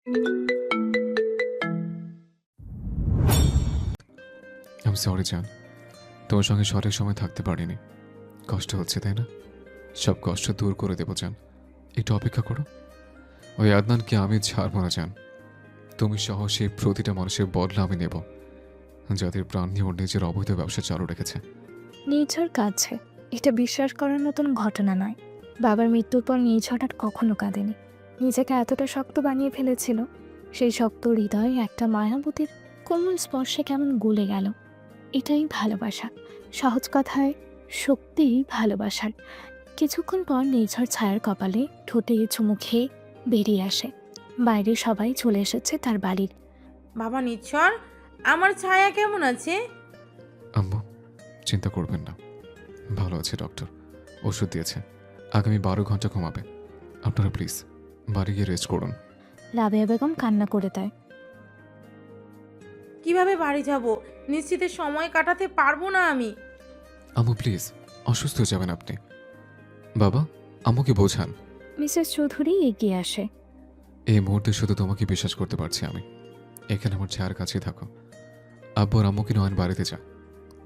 I am sorry জান, তোমার সঙ্গে সঠিক সময় থাকতে পারিনি। কষ্ট হচ্ছে তাই না? সব কষ্ট দূর করে দেবো জান, একটু অপেক্ষা করো। ওই আদনানকে আমি ছাড়বো না জান। তুমি সহ সেই প্রতিটা মানুষের বদলা আমি নেব, যাদের প্রাণ নিয়ে ওর নিজের অবৈধ ব্যবসা চালু রেখেছে। নির্ঝর কাঁদছে, এটা বিশ্বাস করার মতন ঘটনা নয়। বাবার মৃত্যুর পর নির্ঝর আর কখনো কাঁদেনি। নিজেকে এতটা শক্ত বানিয়ে ফেলেছিল, সেই শক্ত হৃদয়ে একটা মায়াবতীর কোমল স্পর্শে কেমন গলে গেল। এটাই ভালোবাসা, সহজ কথায় শক্তিই ভালোবাসার। কিছুক্ষণ পর নির্ঝর ছায়ার কপালে ঠোঁটে চুমু খেয়ে বেরিয়ে আসে। বাইরে সবাই চলে এসেছে তার বাড়ির। বাবা নিচ্ছর, আমার ছায়া কেমন আছে? আম্মু, চিন্তা করবেন না, ভালো আছে। ডক্টর ওষুধ দিয়েছে, আগামী 12 ঘন্টা ঘুমাবে। আপনারা প্লিজ বাড়ি গিয়ে রেস্ট করুন। রাবেয়া বেগম কান্না করে দেয়। কিভাবে বাড়ি যাব? নিশ্চিতে সময় কাটাতে পারবো না আমি। আম্মু প্লিজ, অসুস্থ হয়ে যাবেন আপনি। বাবা, আম্মুকে বোঝান। মিসেস চৌধুরী এগিয়ে আসে। এই মুহূর্তে শুধু তোমাকে বিশ্বাস করতে পারছি আমি। এখানে আমার ছায়ার কাছেই থাকো। আব্বু আর আম্মুকে নয়ন বাড়িতে যা।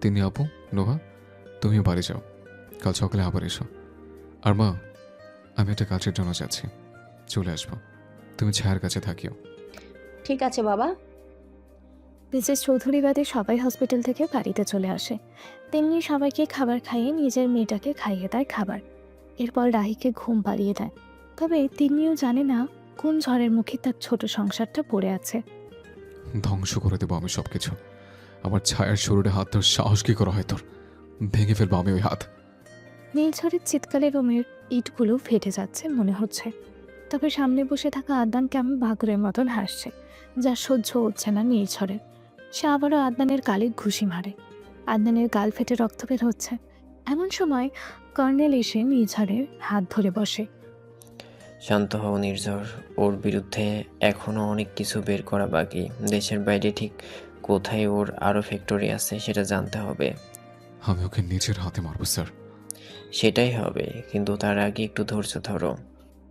তিনি, আপু, নোহা, তুমিও বাড়ি যাও। কাল সকালে আবার এসো। আর মা, আমি একটা কাজের জন্য যাচ্ছি, চলে আসবো। তুমি ছায়ার কাছে থাকিও। ঠিক আছে বাবা। মিসেস চৌধুরী বাদে সবাই হসপিটাল থেকে বাড়িতে চলে আসে। তেমনি সবাইকে খাবার খাইয়ে নিজের মেয়েটাকে খাইয়ে দেয় খাবার। এরপর রাহিকে ঘুম পাড়িয়ে দেয়। তবে তিনিও জানে না কোন ঝড়ের মুখে তার ছোট সংসারটা পড়ে আছে। ধ্বংস করে দেবো আমি সবকিছু। আমার ছায়ার শরীরে হাত তোর সাহস কি করা হয় তোর? ভেঙে ফেলবো আমি ওই হাত। নীলঝড়ের চিৎকারে রুমের ইটগুলো ফেটে যাচ্ছে মনে হচ্ছে। তবে সামনে বসে থাকা আদনান কেমন বাঘরের মতন হাসছে, যা সহ্য হচ্ছে না নীলঝড়ের। সে আবারও আদনানের গালে ঘুষি মারে। আদনানের গাল ফেটে রক্ত বের হচ্ছে। এমন সময় কর্নেল এসে নীলঝড়ের হাত ধরে বসে। শান্ত হও নির্ঝর, ওর বিরুদ্ধে এখনও অনেক কিছু বের করা বাকি। দেশের বাইরে ঠিক কোথায় ওর আরও ফ্যাক্টরি আছে সেটা জানতে হবে। আমি ওকে নিজের হাতে মারবো স্যার। সেটাই হবে, কিন্তু তার আগে একটু ধৈর্য ধরো।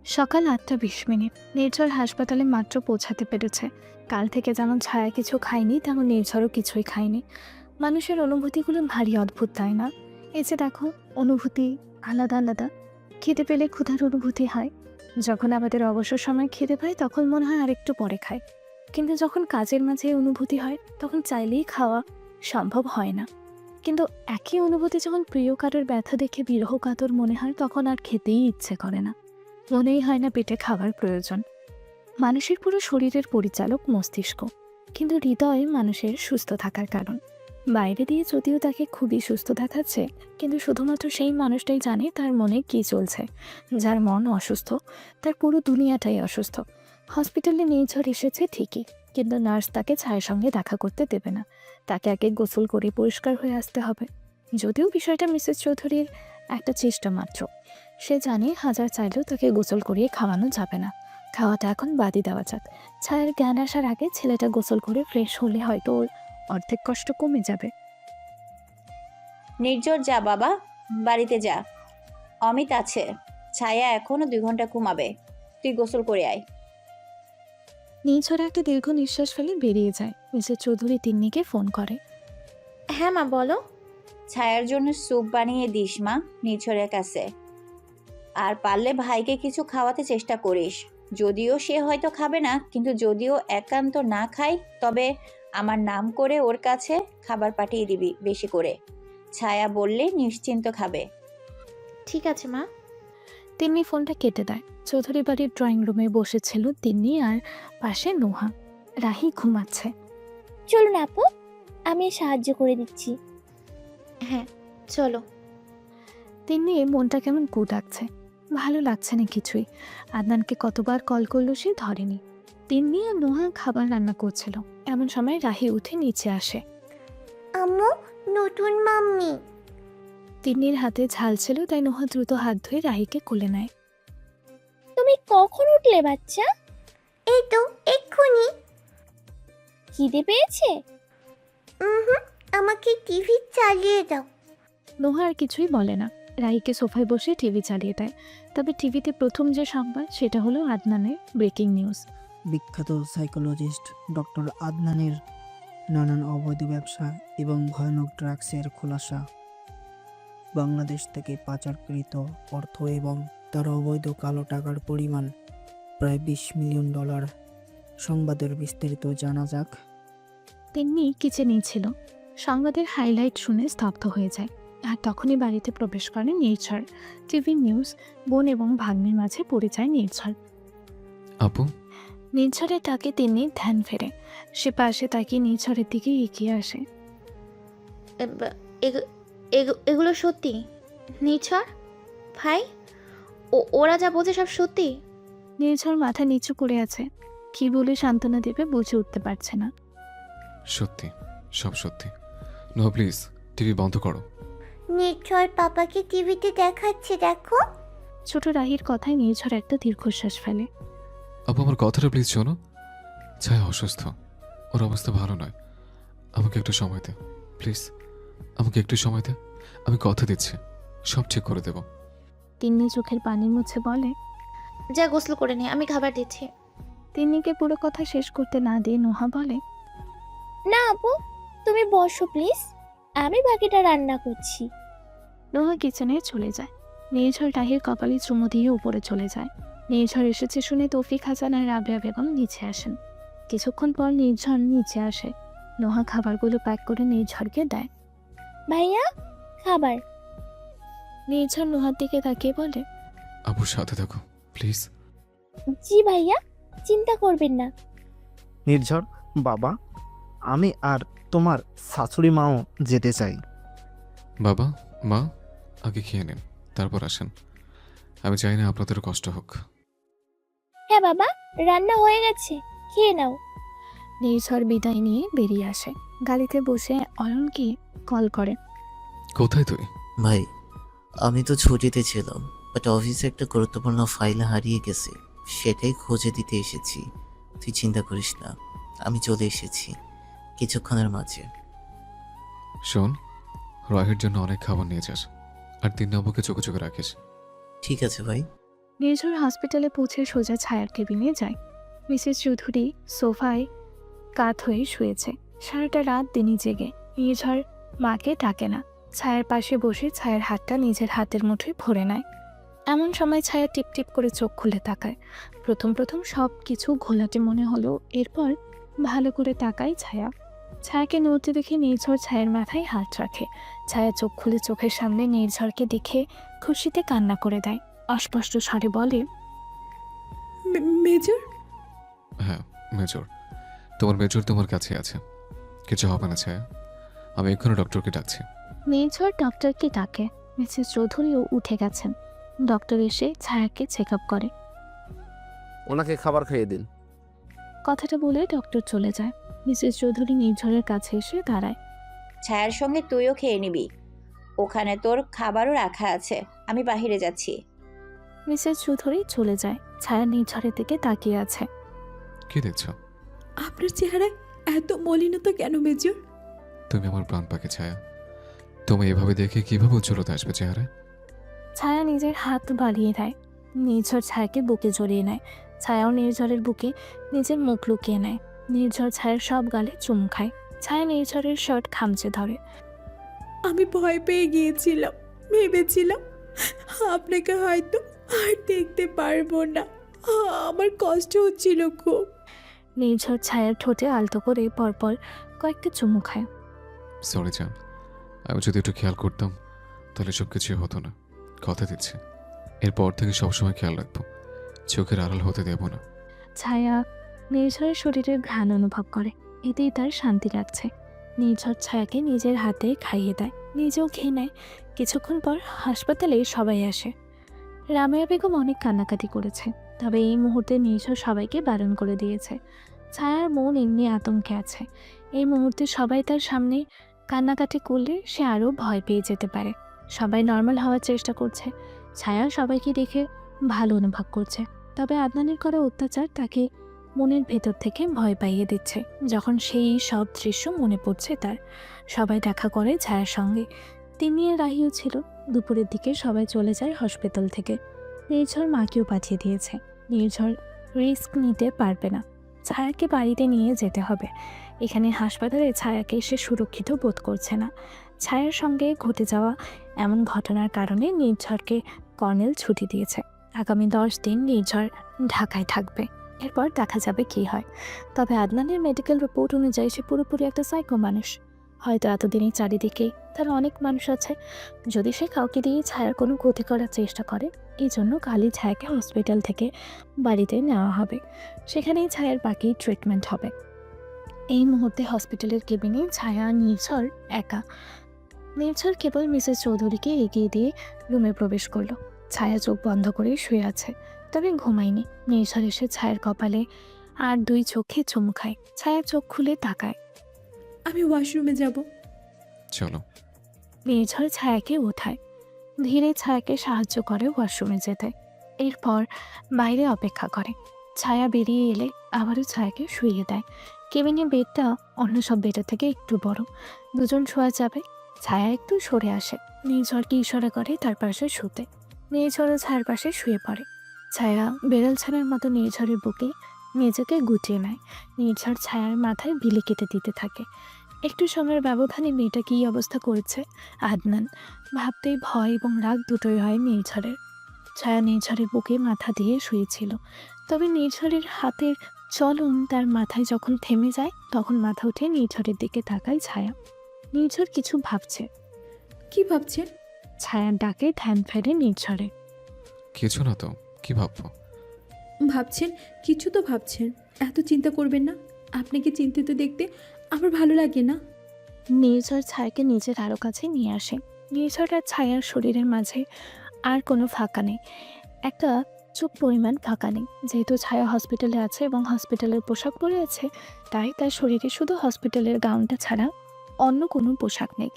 সকাল 8:20। নির্ঝর হাসপাতালে মাত্র পৌঁছাতে পেরেছে। কাল থেকে যেমন ছায়া কিছু খায়নি, তেমন নির্ঝরও কিছুই খায়নি। মানুষের অনুভূতিগুলো ভারী অদ্ভুত, তাই না? এই যে দেখো, অনুভূতি আলাদা আলাদা। খিদে পেলে ক্ষুধার অনুভূতি হয়। যখন আমাদের অবসর সময় খিদে পায় তখন মনে হয় আরেকটু পরে খায়। কিন্তু যখন কাজের মাঝে অনুভূতি হয় তখন চাইলেই খাওয়া সম্ভব হয় না। কিন্তু একই অনুভূতি যখন প্রিয় কারোর ব্যথা দেখে বিরহ কাতর মনে হয়, তখন আর খেতেই ইচ্ছে করে না। মনেই হয় না পেটে খাবার প্রয়োজন। মানুষের পুরো শরীরের পরিচালক মস্তিষ্ক, কিন্তু হৃদয় মানুষের সুস্থ থাকার কারণ। বাইরে দিয়ে যদিও তাকে খুবই সুস্থ দেখাচ্ছে, কিন্তু শুধুমাত্র সেই মানুষটাই জানে তার মনে কী চলছে। যার মন অসুস্থ, তার পুরো দুনিয়াটাই অসুস্থ। হসপিটালে নির্ঝর এসেছে ঠিকই, কিন্তু নার্স তাকে ছায়ার সঙ্গে দেখা করতে দেবে না। তাকে আগে গোসল করে পরিষ্কার হয়ে আসতে হবে। যদিও বিষয়টা মিসেস চৌধুরীর একটা চেষ্টা মাত্র। সে জানে হাজার চাইলেও তাকে গোসল করিয়ে খাওয়ানো যাবে না। খাওয়াটা এখন বাদই দেওয়া যাক। ছায়ার জ্ঞান আসার আগে ছেলেটা গোসল করে ফ্রেশ হলে হয়তো ওর অর্ধেক কষ্ট কমে যাবে। নির্ঝর যা বাবা, বাড়িতে যা। অমিত আছে, ছায়া এখনো 2 ঘন্টা ঘুমাবে। তুই গোসল করে আয়। নিঝরে একটা দীর্ঘ নিঃশ্বাস ফেলে বেরিয়ে যায়। মিসেস চৌধুরী তিন্নিকে ফোন করে। হ্যাঁ মা বলো। ছায়ার জন্য স্যুপ বানিয়ে দিস মা, নির্ঝরের কাছে। আর পারলে ভাইকে কিছু খাওয়াতে চেষ্টা করিস। যদিও সে হয়তো খাবে না, কিন্তু যদিও একান্ত না খায়, তবে আমার নাম করে ওর কাছে খাবার পাঠিয়ে দিবি বেশি করে। ছায়া বললে নিশ্চিন্ত খাবে। ঠিক আছে মা। তিন্নি ফোনটা কেটে দেয়। চৌধুরী বাড়ির ড্রয়িং রুমে বসেছিল তিন্নি, আর পাশে নোহা। রাহি ঘুমাচ্ছে। চলুন আপু, আমি সাহায্য করে দিচ্ছি। হ্যাঁ চলো। তিন্নি মনটা কেমন কুটাচ্ছে, ভালো লাগছে না কিছুই। আদনানকে কতবার কল করলো সে ধরেনি। তিন্নি আর নোহা খাবার রান্না করছিল। এমন সময় রাহি উঠে নিচে আসে। আম্মু, নতুন মাম্মি। তিন্নির হাতে ঝাল ছিল, তাই নোহা দ্রুত হাত ধুয়ে রাহিকে কোলে নেয়। তুমি কখন উঠলে বাচ্চা? এই তো এক্ষুনি। খিদে পেয়েছে? আমাকে টিভি চালিয়ে দাও। নোহা আর কিছুই বলে না, রাহিকে সোফায় বসে টিভি চালিয়ে দেয়। তবে টিভিতে প্রথম যে সংবাদ সেটা হলো আদনানের ব্রেকিং নিউজ। বিখ্যাত সাইকোলজিস্ট ডক্টর আদনানের নানান অবৈধ ব্যবসা এবং ভয়ানক ড্রাগসের খোলাসা, বাংলাদেশ থেকে পাচারকৃত অর্থ এবং তার অবৈধ কালো টাকার পরিমাণ প্রায় $20 মিলিয়ন। সংবাদের বিস্তারিত জানা যাক। তিন্নি কিচেনেই ছিল। সংবাদের হাইলাইট শুনে স্তব্ধ হয়ে যায়। আর তখনই বাড়িতে প্রবেশ করে নির্ঝর। টিভি নিউজ, বোন এবং ভাগ্নির মাঝে পড়ে যায় নির্ঝর। আপু, নির্ঝরের ডাকে তিন্নি ধ্যান ফেরে। সে পাশে তাকিয়ে নির্ঝরের দিকে এগিয়ে আসে। এগুলো সত্যি? নির্ঝর ভাই, ওরা যা বলছে সব সত্যি? নির্ঝর মাথা নিচু করে আছে। কি বলে সান্ত্বনা দেবে বুঝে উঠতে পারছে না। সত্যি, সব সত্যি। নো প্লিজ, টিভি বন্ধ করো। নির্ঝর পাপাকে টিভিতে দেখাচ্ছে, দেখো। ছোট রাহির কথায় নির্ঝর একটা দীর্ঘশ্বাস ফেলে। আপু, আমার কথাটা প্লিজ শোনো। ছায়া অসুস্থ, ওর অবস্থা ভালো নয়। আমাকে একটু সময় দে প্লিজ, আমাকে একটু সময় দে। আমি কথা দিচ্ছি, সব ঠিক করে দেব। তিন্নি চোখের পানি মুছে বলে। যা গোসল করে নে, আমি খাবার দিচ্ছি। তিন্নিকে পুরো কথা শেষ করতে না দিয়ে নোহা বলে, না আপু, তুমি বসো প্লিজ, আমি বাকিটা রান্না করছি। নোহা কিচেনে চলে যায়। নির্ঝর রাহির কপালে চুমু দিয়ে উপরে চলে যায়। নির্ঝর এসেছে শুনে তৌফিক হাসান আর রাবেয়া বেগম নিচে আসেন। কিছুক্ষণ পর নির্ঝর নিচে আসে। নোহা খাবারগুলো প্যাক করে নির্ঝরকে দেয়। ভাইয়া, খাবার। নির্ঝর নোহার দিকে তাকিয়ে বলে, আপুর সাথে থাকো প্লিজ। জি ভাইয়া, চিন্তা করবেন না। নির্ঝর বাবা, আমি আর তোমার শাশুড়ি মাও যেতে চাই। বাবা, মা, আগে খেয়ে নিন, তারপর আসেন। আমি চাই না আপনাদের কষ্ট হোক। হ্যাঁ বাবা, রান্না হয়ে গেছে, খেয়ে নাও। নির্ঝর বিদায় নিয়ে বেরিয়ে আসে। গাড়িতে বসে অয়নকে কল করে। কোথায় তুই? ভাই, আমি তো ছুটিতে ছিলাম, বাট অফিসে একটা গুরুত্বপূর্ণ ফাইল হারিয়ে গেছে, সেটাই খুঁজে দিতে এসেছি। তুই চিন্তা করিস না, আমি চলে এসেছি কিছুক্ষণের মাঝে। শোন, রাহের জন্য অনেক খাবার নিয়ে যাস, আর তিন নম্বরকে চোখে চোখে রাখিস। ঠিক আছে ভাই। নির্ঝর হসপিটালে পৌঁছে সোজা ছায়ার কেবিনে যায়। মিসেস চৌধুরী সোফায় কাত হয়ে শুয়েছে। সারাটা রাত তিনি জেগে। নির্ঝর মাকে ডাকে না। ছায়ার পাশে বসে ছায়ার হাতটা নিজের হাতের মুঠোয় ভরে নেয়। এমন সময় ছায়া টিপ টিপ করে চোখ খুলে তাকায়। প্রথম প্রথম সব কিছু ঘোলাটে মনে হলো। এরপর ভালো করে তাকায় ছায়া। ছায়াকে নড়তে দেখে নির্ঝর ছায়ার মাথায় হাত রাখে। ছায়া চোখ খুলে চোখের সামনে নির্ঝরকে দেখে খুশিতে কান্না করে দেয়। অস্পষ্ট স্বরে বলে, মেজর। হ্যাঁ মেজর, তোমার মেজর তোমার কাছে আছে, কিছু হবে না ছায়া। আমি এক্ষুনি ডক্টরকে ডাকছি। নির্ঝর ডক্টরকে ডাকে। মিসেস চৌধুরীও উঠে গেছেন। ডক্টর এসে ছায়াকে চেক আপ করে। ওনাকে খাবার খাইয়ে দিন। কথাটা বলে ডক্টর চলে যায়। মিসেস চৌধুরী নির্ঝরের কাছে এসে দাঁড়ায়। ছায়ার সঙ্গে তুইও খেয়ে নিবি, ওখানে তোর খাবারও রাখা আছে। আমি বাহিরে যাচ্ছি। মিসেস চৌধুরী চলে যায়। ছায়া নির্ঝরের দিকে তাকিয়ে আছে। কি দেখছো? আপনার চেহারায় এত মলিনতা কেন মেজর? তুমি আমার প্রাণ পাখি ছায়া, তুমি এভাবে দেখে কিভাবে উজ্জ্বলতা আসবে চেহারায়? ছায়া নিজের হাত বাড়িয়ে দেয়। নির্ঝর ছায়াকে বুকে জড়িয়ে নেয়। ছায়াও নির্ঝরের বুকে নিজের মুখ লুকিয়ে নেয়। নির্ঝর ছায়ার সব গালে চুমু খায়। ছায়া নির্ঝরের শার্ট খামচে ধরে। আমি ভয় পেয়ে গিয়েছিলাম, ভেবেছিলাম আপনাকে হয়তো আর দেখতে পারবো না। আমার কষ্ট হচ্ছিল খুব। নির্ঝর ছায়ার ঠোঁটে আলতো করে পরপর কয়েকটা চুমু খায়। সরি জান, আমি যদি একটু খেয়াল করতাম তাহলে সব কিছুই হতো না। কথা দিচ্ছি, এরপর থেকে সবসময় খেয়াল রাখবো, চোখের আড়াল হতে দেব না। ছায়া নির্ঝরের শরীরের ঘ্রাণ অনুভব করে। এতেই তার শান্তি লাগছে। নির্ঝর ছায়াকে নিজের হাতে খাইয়ে দেয়, নিজেও খেয়ে নেয়। কিছুক্ষণ পর হাসপাতালে সবাই আসে। রামেয়া বেগম অনেক কান্নাকাটি করেছে, তবে এই মুহূর্তে নির্ঝর সবাইকে বারণ করে দিয়েছে। ছায়ার মন এমনি আতঙ্কে আছে। এই মুহূর্তে সবাই তার সামনে কান্নাকাটি করলে সে আরও ভয় পেয়ে যেতে পারে। সবাই নর্মাল হওয়ার চেষ্টা করছে। ছায়া সবাইকে দেখে ভালো অনুভব করছে, তবে আদনানের করা অত্যাচার তাকে মনের ভেতর থেকে ভয় পাইয়ে দিচ্ছে। যখন সেই সব দৃশ্য মনে পড়ছে তার। সবাই দেখা করে ছায়ার সঙ্গে। তিনি আর রাহিও ছিল। দুপুরের দিকে সবাই চলে যায় হসপিটাল থেকে। নির্ঝর মাকেও পাঠিয়ে দিয়েছে। নির্ঝর রিস্ক নিতে পারবে না। ছায়াকে বাড়িতে নিয়ে যেতে হবে। এখানে হাসপাতালে ছায়াকে সে সুরক্ষিত বোধ করছে না। ছায়ার সঙ্গে ঘটে যাওয়া এমন ঘটনার কারণে নির্ঝরকে কর্নেল ছুটি দিয়েছে। আগামী 10 দিন নির্ঝর ঢাকায় থাকবে। এরপর দেখা যাবে কী হয়। তবে আদনানের মেডিকেল রিপোর্ট অনুযায়ী সে পুরোপুরি একটা সাইকো মানুষ। হয়তো এতদিনই চারিদিকে তার অনেক মানুষ আছে। যদি সে কাউকে দিয়ে ছায়ার কোনো ক্ষতি করার চেষ্টা করে, এই জন্য কালই ছায়াকে হসপিটাল থেকে বাড়িতে নেওয়া হবে। সেখানেই ছায়ার বাকি ট্রিটমেন্ট হবে। এই মুহূর্তে হসপিটালের কেবিনে ছায়া আর নির্ঝর একা। নির্ঝর কেবল মিসেস চৌধুরীকে এগিয়ে দিয়ে রুমে প্রবেশ করলো। ছায়া চোখ বন্ধ করে শুয়ে আছে, তবে ঘুমায়নি। নির্ঝর এসে ছায়ার কপালে আর 2 চোখে চুমু খায়। ছায়া চোখ খুলে তাকায়। আমি ওয়াশরুমে যাব। চলো। নির্ঝর ছায়াকে ওঠায়, ধীরে ছায়াকে সাহায্য করে ওয়াশরুমে যেতে। এরপর বাইরে অপেক্ষা করে। ছায়া বেরিয়ে এলে আবারও ছায়াকে শুইয়ে দেয়। কেবিনের বেডটা অন্য সব বেডের থেকে একটু বড়, দুজন শোয়া যাবে। ছায়া একটু সরে আসে, নির্ঝরকে ইশারা করে তার পাশে শুতে। নির্ঝরও ছায়ার পাশে শুয়ে পড়ে। ছায়া বেড়াল ছানার মতো নির্ঝরের বুকে নিজেকে গুটিয়ে নেয়। নির্ঝর ছায়ার মাথায় বিলি কেটে দিতে থাকে। একটু সময়ের ব্যবধানে মেয়েটা কী অবস্থা করেছে আদনান ভাবতেই ভয় এবং রাগ দুটোই হয় নির্ঝরের। ছায়া নির্ঝরের বুকে মাথা দিয়ে শুয়েছিল, তবে নির্ঝরের হাতের চলন তার মাথায় যখন থেমে যায়, তখন মাথা উঠে নির্ঝরের দিকে তাকায় ছায়া। নির্ঝর কিছু ভাবছে। কি ভাবছেন? ছায়ার ডাকে ধ্যান ফেরে নির্ঝরে। কিছু না তো, কি ভাববো? ভাবছেন? কিছু তো ভাবছেন। এত চিন্তা করবেন না। আপনাকে চিন্তিত দেখতে আমার ভালো লাগে না। নির্ঝর ছায়াকে নিজের আরও কাছে নিয়ে আসে। নির্ঝর আর ছায়ার শরীরের মাঝে আর কোনো ফাঁকা নেই, একটা চুপ পরিমাণ ফাঁকা নেই। যেহেতু ছায়া হসপিটালে আছে এবং হসপিটালের পোশাক পরে আছে, তাই তার শরীরে শুধু হসপিটালের গাউনটা ছাড়া অন্য কোনো পোশাক নেই।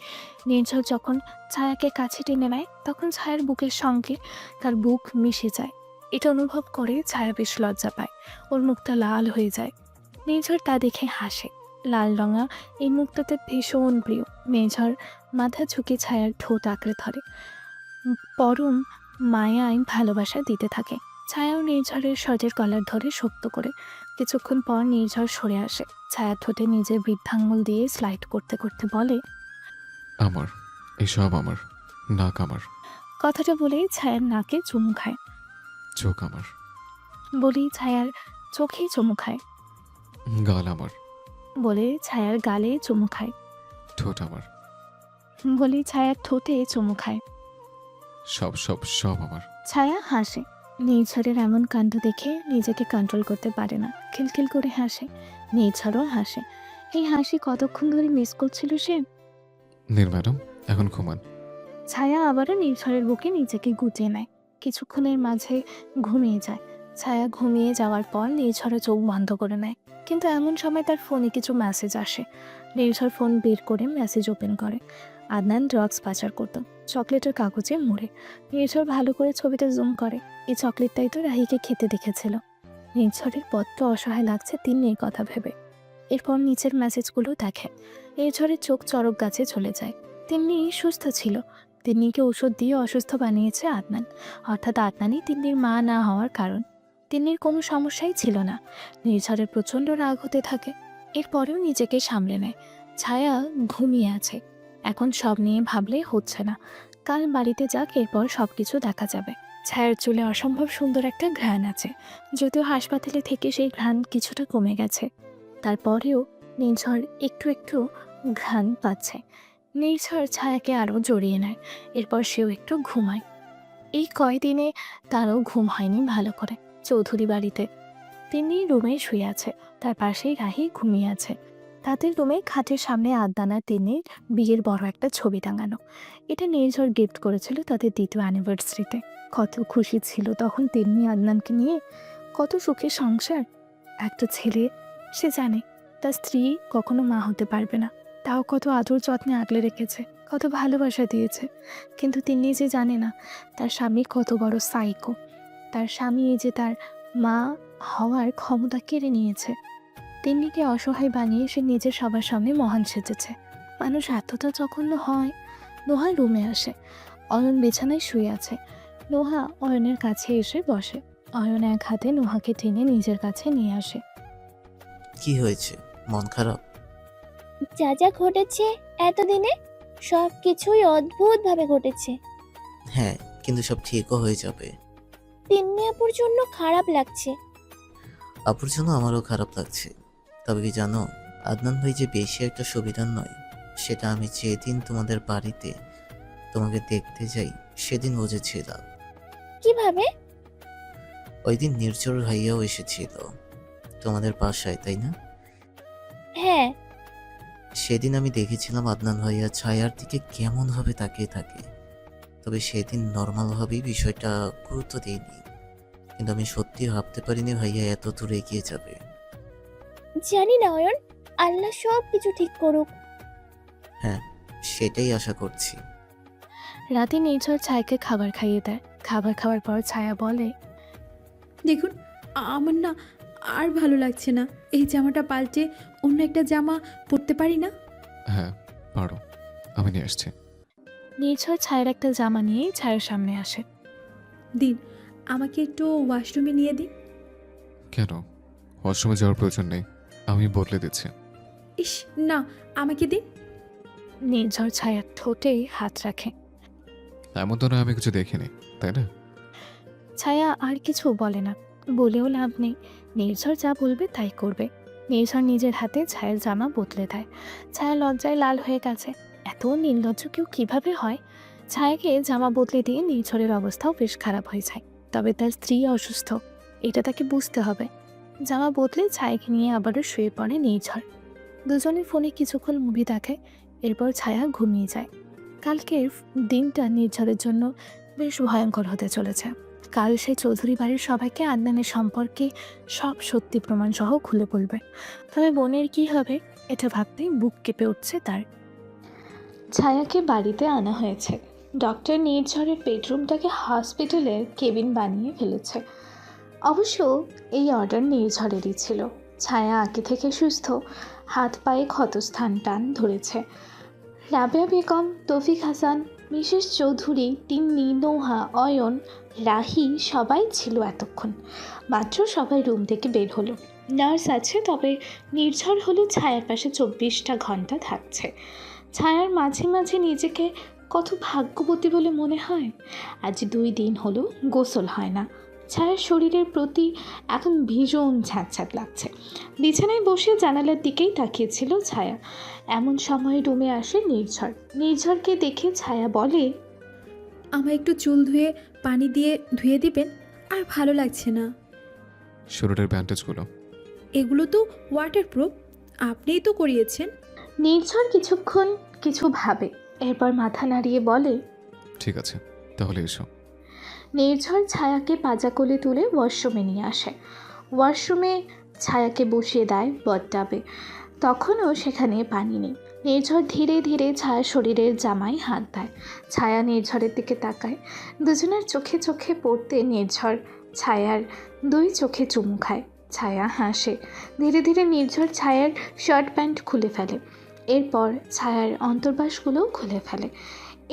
নির্ঝর যখন ছায়াকে কাছে টেনে নেয়, তখন ছায়ার বুকের সঙ্গে তার বুক মিশে যায়। এটা অনুভব করে ছায়া বেশ লজ্জা পায়, ওর মুখটা লাল হয়ে যায়। নির্ঝর তা দেখে হাসে। লাল রঙা এই মুখটাতে ভীষণ প্রিয়। নির্ঝর মাথা ঝুঁকে ছায়ার ঠোঁট আঁকড়ে ধরে, পরম মায়ায় ভালোবাসা দিতে থাকে। ছায়াও নির্ঝরের সজের কলার ধরে শক্ত করে। কিছুক্ষণ পর নির্ঝর সরে আসে। ছায়া ঠোঁটে নিজের বৃদ্ধাঙ্গুল দিয়ে স্লাইড করতে করতে বলে, আমার এসব আমার, নাক আমার, কথাটা বলেই ছায়ার নাকে চুমু খায়। চোখ আমার, বলেই ছায়ার চোখেই চুমু খায়। গাল আমার, বলে ছায়ার গালে চুমু খায়। ঠোঁট আমার, বলেই ছায়ার ঠোঁটে চুমু খায়। সব সব সব আমার। ছায়া হাসে। নির্ঝরের এমন কাণ্ড দেখে নিজেকে কন্ট্রোল করতে পারে না, খিলখিল করে হাসে। নির্ঝরও হাসে। এই হাসি কতক্ষণ ধরে মিস করছিল সে। ম্যাডাম এখন ঘুমান। ছায়া আবারও নির্ঝরের বুকে নিজেকে গুটিয়ে নেয়। কিছুক্ষণের মাঝে ঘুমিয়ে যায়। ছায়া ঘুমিয়ে যাওয়ার পর নির্ঝরও চোখ বন্ধ করে নেয়। কিন্তু এমন সময় তার ফোনে কিছু মেসেজ আসে। নির্ঝর ফোন বের করে মেসেজ ওপেন করে। আদনান ড্রাগস পাচার করতো, চকলেটের কাগজে মুড়ে। নির্ঝর ভালো করে ছবিটা জুম করে। এই চকলেটটাই তো রাহিকে খেতে দেখেছিল। নির্ঝরের বড্ড অসহায় লাগছে তিন্নি এই কথা ভেবে। এরপর নিচের মেসেজগুলো দেখে। নির্ঝরের চোখ চরক গাছে চলে যায়। তিন্নি সুস্থ ছিল। তিন্নিকে ওষুধ দিয়ে অসুস্থ বানিয়েছে আদনান। অর্থাৎ আদনানই তিন্নির মা না হওয়ার কারণ। তিন্নির কোনো সমস্যাই ছিল না। নির্ঝরের প্রচণ্ড রাগ হতে থাকে। এরপরেও নিজেকে সামলে নেয়। ছায়া ঘুমিয়ে আছে। এখন সব নিয়ে ভাবলে হচ্ছে না। কাল বাড়িতে যাক, এরপর সব কিছু দেখা যাবে। ছায়ার চুলে অসম্ভব সুন্দর একটা ঘ্রাণ আছে, যদিও হাসপাতালে থেকে সেই ঘ্রাণ কিছুটা কমে গেছে। তারপরেও নির্ঝর একটু একটু ঘ্রাণ পাচ্ছে। নির্ঝর ছায়াকে আরও জড়িয়ে নেয়। এরপর সেও একটু ঘুমায়। এই কয়দিনে তারও ঘুম হয়নি ভালো করে। চৌধুরী বাড়িতে তিনি রুমে শুয়ে আছে, তার পাশেই রাহি ঘুমিয়ে আছে। তাদের রুমে খাটের সামনে আদনান আর তিন্নির বিয়ের বড় একটা ছবি টাঙানো। এটা নির্ঝর গিফট করেছিল তাদের 2য় অ্যানিভার্সারিতে। কত খুশি ছিল তখন তিন্নি আদনানকে নিয়ে। কত সুখের সংসার। একটা ছেলে, সে জানে তার স্ত্রী কখনো মা হতে পারবে না, তাও কত আদর যত্নে আগলে রেখেছে, কত ভালোবাসা দিয়েছে। কিন্তু তিন্নি যে জানে না তার স্বামী কত বড় সাইকো। তার স্বামী যে তার মা হওয়ার ক্ষমতা কেড়ে নিয়েছে। তিন্নিকে অসহায় বানিয়ে সে নিজের সবার সামনে মহান সেজেছে। মানুষ এতটা জঘন্য হয়। নোহা রুমে আসে। অয়ন বিছানায় শুয়ে আছে। নোহা অয়নের কাছে এসে বসে। অয়ন এক হাতে নুহাকে টেনে নিজের কাছে নিয়ে আসে। কি হয়েছে? মন খারাপ? যা যা ঘটেছে এতদিনে সব কিছুই অদ্ভুতভাবে ঘটেছে। হ্যাঁ, কিন্তু সব ঠিকও হয়ে যাবে। তিন্নি আপুর জন্য খারাপ লাগছে। আপুর জন্য আমারও খারাপ লাগছে। তবে কি জানো, আদনান ভাই যে বেশি একটা সুবিধার নয়, সেটা আমি যেদিন তোমাদের বাড়িতে তোমাকে দেখতে যাই সেদিন বুঝেছিলাম। কিভাবে? ওই দিন নির্ঝর ভাইয়াও এসেছিল তোমাদের বাসায়, তাই না? হ্যাঁ। সেদিন আমি দেখেছিলাম আদনান ভাইয়া ছায়ার দিকে কেমনভাবে তাকিয়ে থাকে। তবে সেদিন নর্মালভাবেই বিষয়টা গুরুত্ব দিইনি, কিন্তু আমি সত্যি ভাবতে পারিনি ভাইয়া এত দূর এগিয়ে যাবে। জানি না অয়ন, আল্লাহ সব কিছু ঠিক করুক। হ্যাঁ, সেটাই আশা করছি। রাতে নির্ঝর ছায়াকে খাবার খাইয়ে দেয়। খাবার খাওয়ার পর ছায়া বলে, দেখুন, আমার না আর ভালো লাগছে না। এই জামাটা পাল্টে অন্য একটা জামা পরতে পারি না? হ্যাঁ পারো, আমি নিয়ে আসছি। নির্ঝর ছায়ার একটা জামা নিয়ে ছায়ার সামনে আসে। দিন, আমাকে একটু ওয়াশরুমে নিয়ে দিন। কেন? ওয়াশরুমে যাওয়ার প্রয়োজন নেই, আমি বদলে দিচ্ছি। ইস না, আমাকে দিন। নির্ঝর ছায়ার ঠোঁটে হাত রাখে। এমন তো না আমি কিছু দেখিনি, তাই না? ছায়া আর কিছু বলে না, বলেও লাভ নেই। নির্ঝর যা বলবে তাই করবে। নির্ঝর নিজের হাতে ছায়ার জামা বদলে দেয়। ছায়া লজ্জায় লাল হয়ে গেছে। এত নির্লজ্জ কেউ কিভাবে হয়? ছায়াকে জামা বদলে দিয়ে নির্ঝরের অবস্থাও বেশ খারাপ হয়ে যায়। তবে তার স্ত্রী অসুস্থ, এটা তাকে বুঝতে হবে। জামা বদলে ছায়াকে নিয়ে আবারও শুয়ে পড়ে নির্ঝর। দুজনে ফোনে কিছুক্ষণ মুভি দেখে, এরপর ছায়া ঘুমিয়ে যায়। কালকের দিনটা নির্ঝরের জন্য বেশ ভয়ঙ্কর হতে চলেছে। কাল সে চৌধুরী বাড়ির সবাইকে আদনানের সম্পর্কে সব সত্যি প্রমাণ সহ খুলে বলবে। তবে বোনের কি হবে এটা ভাবতেই বুক কেঁপে উঠছে তার। ছায়াকে বাড়িতে আনা হয়েছে। ডক্টর নির্ঝরের বেডরুমটাকে হসপিটালের কেবিন বানিয়ে ফেলেছে। অবশ্য এই অর্ডার নির্ঝরেরই ছিল। ছায়া আগে থেকে সুস্থ, হাত পায়ে ক্ষতস্থান টান ধরেছে। রাবেয়া বেগম, তৌফিক হাসান, মিসেস চৌধুরী, তিন্নি, নোহা, অয়ন, রাহি সবাই ছিল এতক্ষণ। মাত্র সবাই রুম থেকে বের হলো। নার্স আছে, তবে নির্ঝর হলো ছায়ার পাশে 24টা ঘন্টা থাকছে। ছায়ার মাঝে মাঝে নিজেকে কত ভাগ্যবতী বলে মনে হয়। আজ 2 দিন হলো গোসল হয় না। ছায়ার শরীরের প্রতি এখন ভীষণ ছ্যাঁত লাগছে। বিছানায় বসে জানালার দিকেই তাকিয়েছিল ছায়া। এমন সময় রুমে আসে নির্ঝর। নির্ঝরকে দেখে ছায়া বলে, আমায় একটু চুল ধুয়ে পানি দিয়ে ধুয়ে দিবেন, আর ভালো লাগছে না। শরীরের ব্যান্ডেজগুলো এগুলো তো ওয়াটারপ্রুফ, আপনিই তো করিয়েছেন। নির্ঝর কিছুক্ষণ কিছু ভাবে, এরপর মাথা নাড়িয়ে বলে, ঠিক আছে, তাহলে এসো। নির্ঝর ছায়াকে পাজা কোলে তুলে ওয়াশরুমে নিয়ে আসে। ওয়াশরুমে ছায়াকে বসিয়ে দেয় বাথটাবে। তখনও সেখানে পানি নেই। নির্ঝর ধীরে ধীরে ছায়া শরীরের জামায় হাত দেয়। ছায়া নির্ঝরের দিকে তাকায়। দুজনের চোখে চোখে পড়তে নির্ঝর ছায়ার 2 চোখে চুমু খায়। ছায়া হাসে। ধীরে ধীরে নির্ঝর ছায়ার শার্ট প্যান্ট খুলে ফেলে। এরপর ছায়ার অন্তর্বাসগুলোও খুলে ফেলে।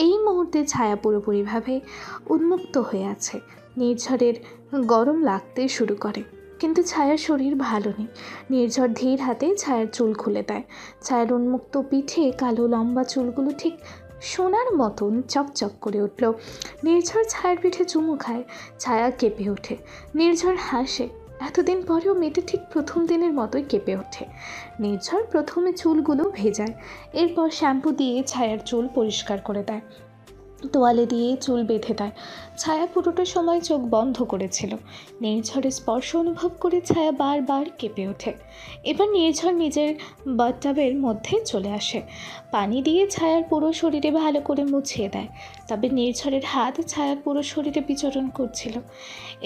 এই মুহূর্তে ছায়া পুরোপুরিভাবে উন্মুক্ত হয়ে আছে। নির্ঝরের গরম লাগতে শুরু করে, কিন্তু ছায়ার শরীর ভালো নেই। নির্ঝর ধীর হাতে ছায়ার চুল খুলে দেয়। ছায়ার উন্মুক্ত পিঠে কালো লম্বা চুলগুলো ঠিক সোনার মতন চকচক করে উঠল। নির্ঝর ছায়ার পিঠে চুমু খায়। ছায়া কেঁপে ওঠে। নির্ঝর হাসে। এতদিন পরেও মেয়েটা ঠিক প্রথম দিনের মতোই কেঁপে ওঠে। নির্ঝর প্রথমে চুলগুলো ভেজায়, এরপর শ্যাম্পু দিয়ে ছায়ার চুল পরিষ্কার করে দেয়। তোয়ালে দিয়ে চুল বেঁধে দেয়। ছায়া পুরোটা সময় চোখ বন্ধ করেছিল। নির্ঝরের স্পর্শ অনুভব করে ছায়া বারবার কেঁপে ওঠে। এবার নির্ঝর নিজের বাথটাবের মধ্যে চলে আসে। পানি দিয়ে ছায়ার পুরো শরীরে ভালো করে মুছিয়ে দেয়। তবে নির্ঝরের হাত ছায়ার পুরো শরীরে বিচরণ করছিল।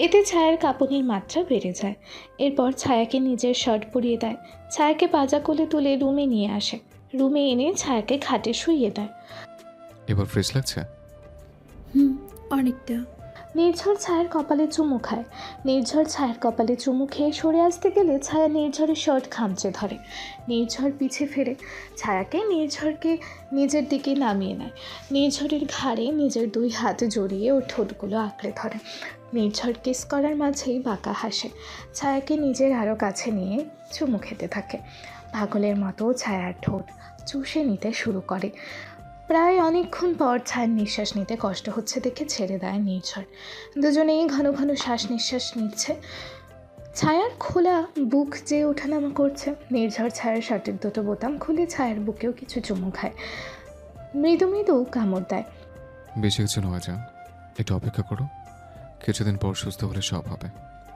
এতে ছায়ার কাঁপুনির মাত্রা বেড়ে যায়। এরপর ছায়াকে নিজের শার্ট পরিয়ে দেয়। ছায়াকে পাজা কোলে তুলে রুমে নিয়ে আসে। রুমে এনে ছায়াকে খাটে শুইয়ে দেয়। এবার ফ্রেশ লাগছে? অনেকটা। নির্ঝর ছায়ার কপালে চুমু খায়। নির্ঝর ছায়ার কপালে চুমু খেয়ে সরে আসতে গেলে ছায়া নির্ঝরের শার্ট খামচে ধরে। নির্ঝর পিছে ফেরে ছায়াকে নির্ঝরকে নিজের দিকে নামিয়ে নেয়। নির্ঝরের ঘাড়ে নিজের 2 হাত জড়িয়ে ওর ঠোঁটগুলো আঁকড়ে ধরে। নির্ঝর কিস করার মাঝেই বাঁকা হাসে। ছায়াকে নিজের আরও কাছে নিয়ে চুমু খেতে থাকে। পাগলের মতো ছায়ার ঠোঁট চুষে নিতে শুরু করে। প্রায় অনেকক্ষণ পর ছায়ার নিঃশ্বাস নিতে কষ্ট হচ্ছে দেখে ছেড়ে দেয় নির্ঝর। দুজনেই ঘন ঘন শ্বাস নিঃশ্বাস নিচ্ছে। ছায়ার খোলা বুক যে ওঠানামা করছে। নির্ঝর ছায়ার শার্টের 2টো বোতাম খুলে ছায়ার বুকেও কিছু চুমু খায়, মৃদু মৃদু কামড় দেয়। বেশি কিছু নয় যান, একটু অপেক্ষা করো, কিছুদিন পর সুস্থ হলে সব হবে।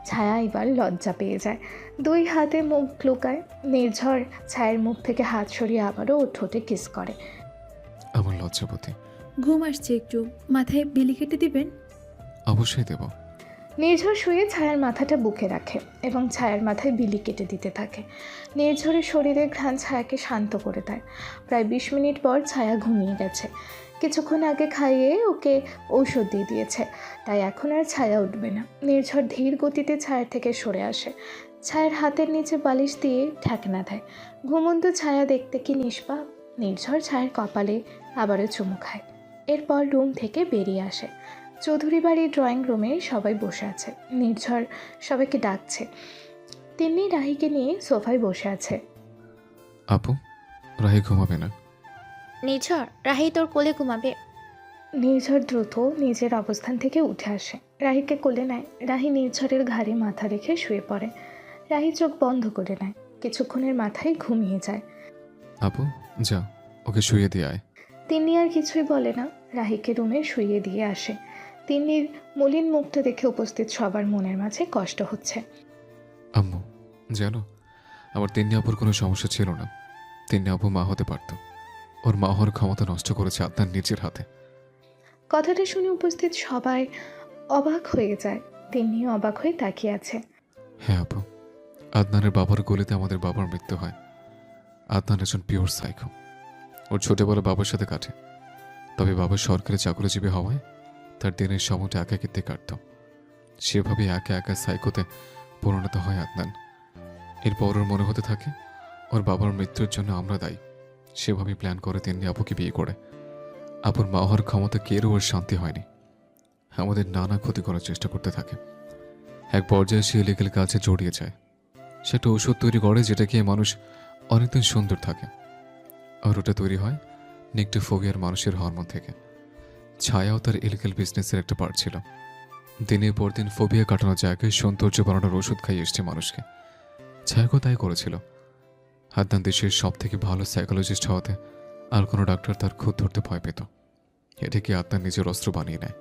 ছায়া এবার লজ্জা পেয়ে যায়, 2 হাতে মুখ লুকায়। নির্ঝর ছায়ার মুখ থেকে হাত সরিয়ে আবারও ওর ঠোঁটে কিস করে। আমার লজ্জাপতি। ঘুম আসছে একটু, মাথায় বিলি কেটে দিবেন? অবশ্যই দেব। নির্ঝর শুয়ে ছায়ার মাথাটা বুকে রাখে এবং ছায়ার মাথায় বিলি কেটে দিতে থাকে। নির্ঝরের শরীরে ঘ্রাণ ছায়াকে শান্ত করে দেয়। প্রায় 20 মিনিট পর ছায়া ঘুমিয়ে গেছে। কিছুক্ষণ আগে খাইয়ে ওকে ঔষধ দিয়ে দিয়েছে, তাই এখন আর ছায়া উঠবে না। নির্ঝর ধীর গতিতে ছায়ার থেকে সরে আসে। ছায়ার হাতের নিচে বালিশ দিয়ে ঢাকনা দেয়। ঘুমন্ত ছায়া দেখতে কি নিষ্পাপ। নির্ঝর ছায়ার কপালে আবারও চুমু খায়। এরপর রুম থেকে বেরিয়ে আসে। চৌধুরী বাড়ির ড্রয়িং রুমে সবাই বসে আছে। নির্ঝর সবাইকে ডাকছে। তিন্নি রাহিকে নিয়ে সোফায় বসে আছে। আপু, রাহি ঘুমাবে না। নির্ঝর, রাহি তোর কোলে ঘুমাবে। নির্ঝর দ্রুত নিজের অবস্থান থেকে উঠে আসে, রাহিকে কোলে নেয়। রাহি নির্ঝরের ঘাড়ে মাথা রেখে শুয়ে পড়ে। রাহি চোখ বন্ধ করে নেয়, কিছুক্ষণের মাথায় ঘুমিয়ে যায়। আপু যা, ওকে শুয়ে দিয়ে আয়। তিন্নি আর কিছুই বলে না, রাহিকে রুমে শুইয়ে দিয়ে আসে। তিন্নির মলিন মুখটা দেখে উপস্থিত সবার মনের মাঝে কষ্ট হচ্ছে। আম্মু জানো, আমার তিন্নি আপুর কোনো সমস্যা ছিল না। তিন্নি আপু মা হতে পারত, ওর মা হওয়ার ক্ষমতা নষ্ট করেছে আদনান নিজের হাতে। কথাটা শুনে উপস্থিত সবাই অবাক হয়ে যায়। তিন্নিও অবাক হয়ে তাকিয়ে আছে। হ্যাঁ আপু, আদনানের বাবার গলিতে আমাদের বাবার মৃত্যু হয়। আদনান একজন পিওর সাইকো। ওর ছোটবেলা বাবার সাথে কাটে, তবে বাবা সরকারি চাকরিজীবী হওয়ায় তার দিনের সময়টা একাকিত্বে কাটত। সেভাবে একা একা সাইকোতে পরিণত হয় আদনান। এরপর ওর মনে হতে থাকে ওর বাবার মৃত্যুর জন্য আমরা দায়ী। সেভাবে প্ল্যান করে তিনি আপুকে বিয়ে করে। আপুর মা হওয়ার ক্ষমতা কেরও ওর শান্তি হয়নি, আমাদের নানা ক্ষতি করার চেষ্টা করতে থাকে। এক পর্যায়ে সে ইলিগাল কাজে জড়িয়ে যায়। সে একটা ওষুধ তৈরি করে যেটা খেয়ে মানুষ অনেকদিন সুন্দর থাকে, আর ওটা তৈরি হয় নিকটোফোবিয়ার মানুষের হরমোন থেকে। ছায়াও তার ইলিগাল বিজনেসের একটা পার্ট ছিল। দিনের পর দিন ফোবিয়া কাটানোর জায়গায় সৌন্দর্য বানানোর ওষুধ খাইয়ে এসছে মানুষকে। ছায়াকেও তাই করেছিল। আদনান দেশের সব থেকে ভালো সাইকোলজিস্ট হওয়াতে আর কোনো ডাক্তার তার খুদ ধরতে ভয় পেত। এটাকে আদনান নিজের অস্ত্র বানিয়ে নেয়।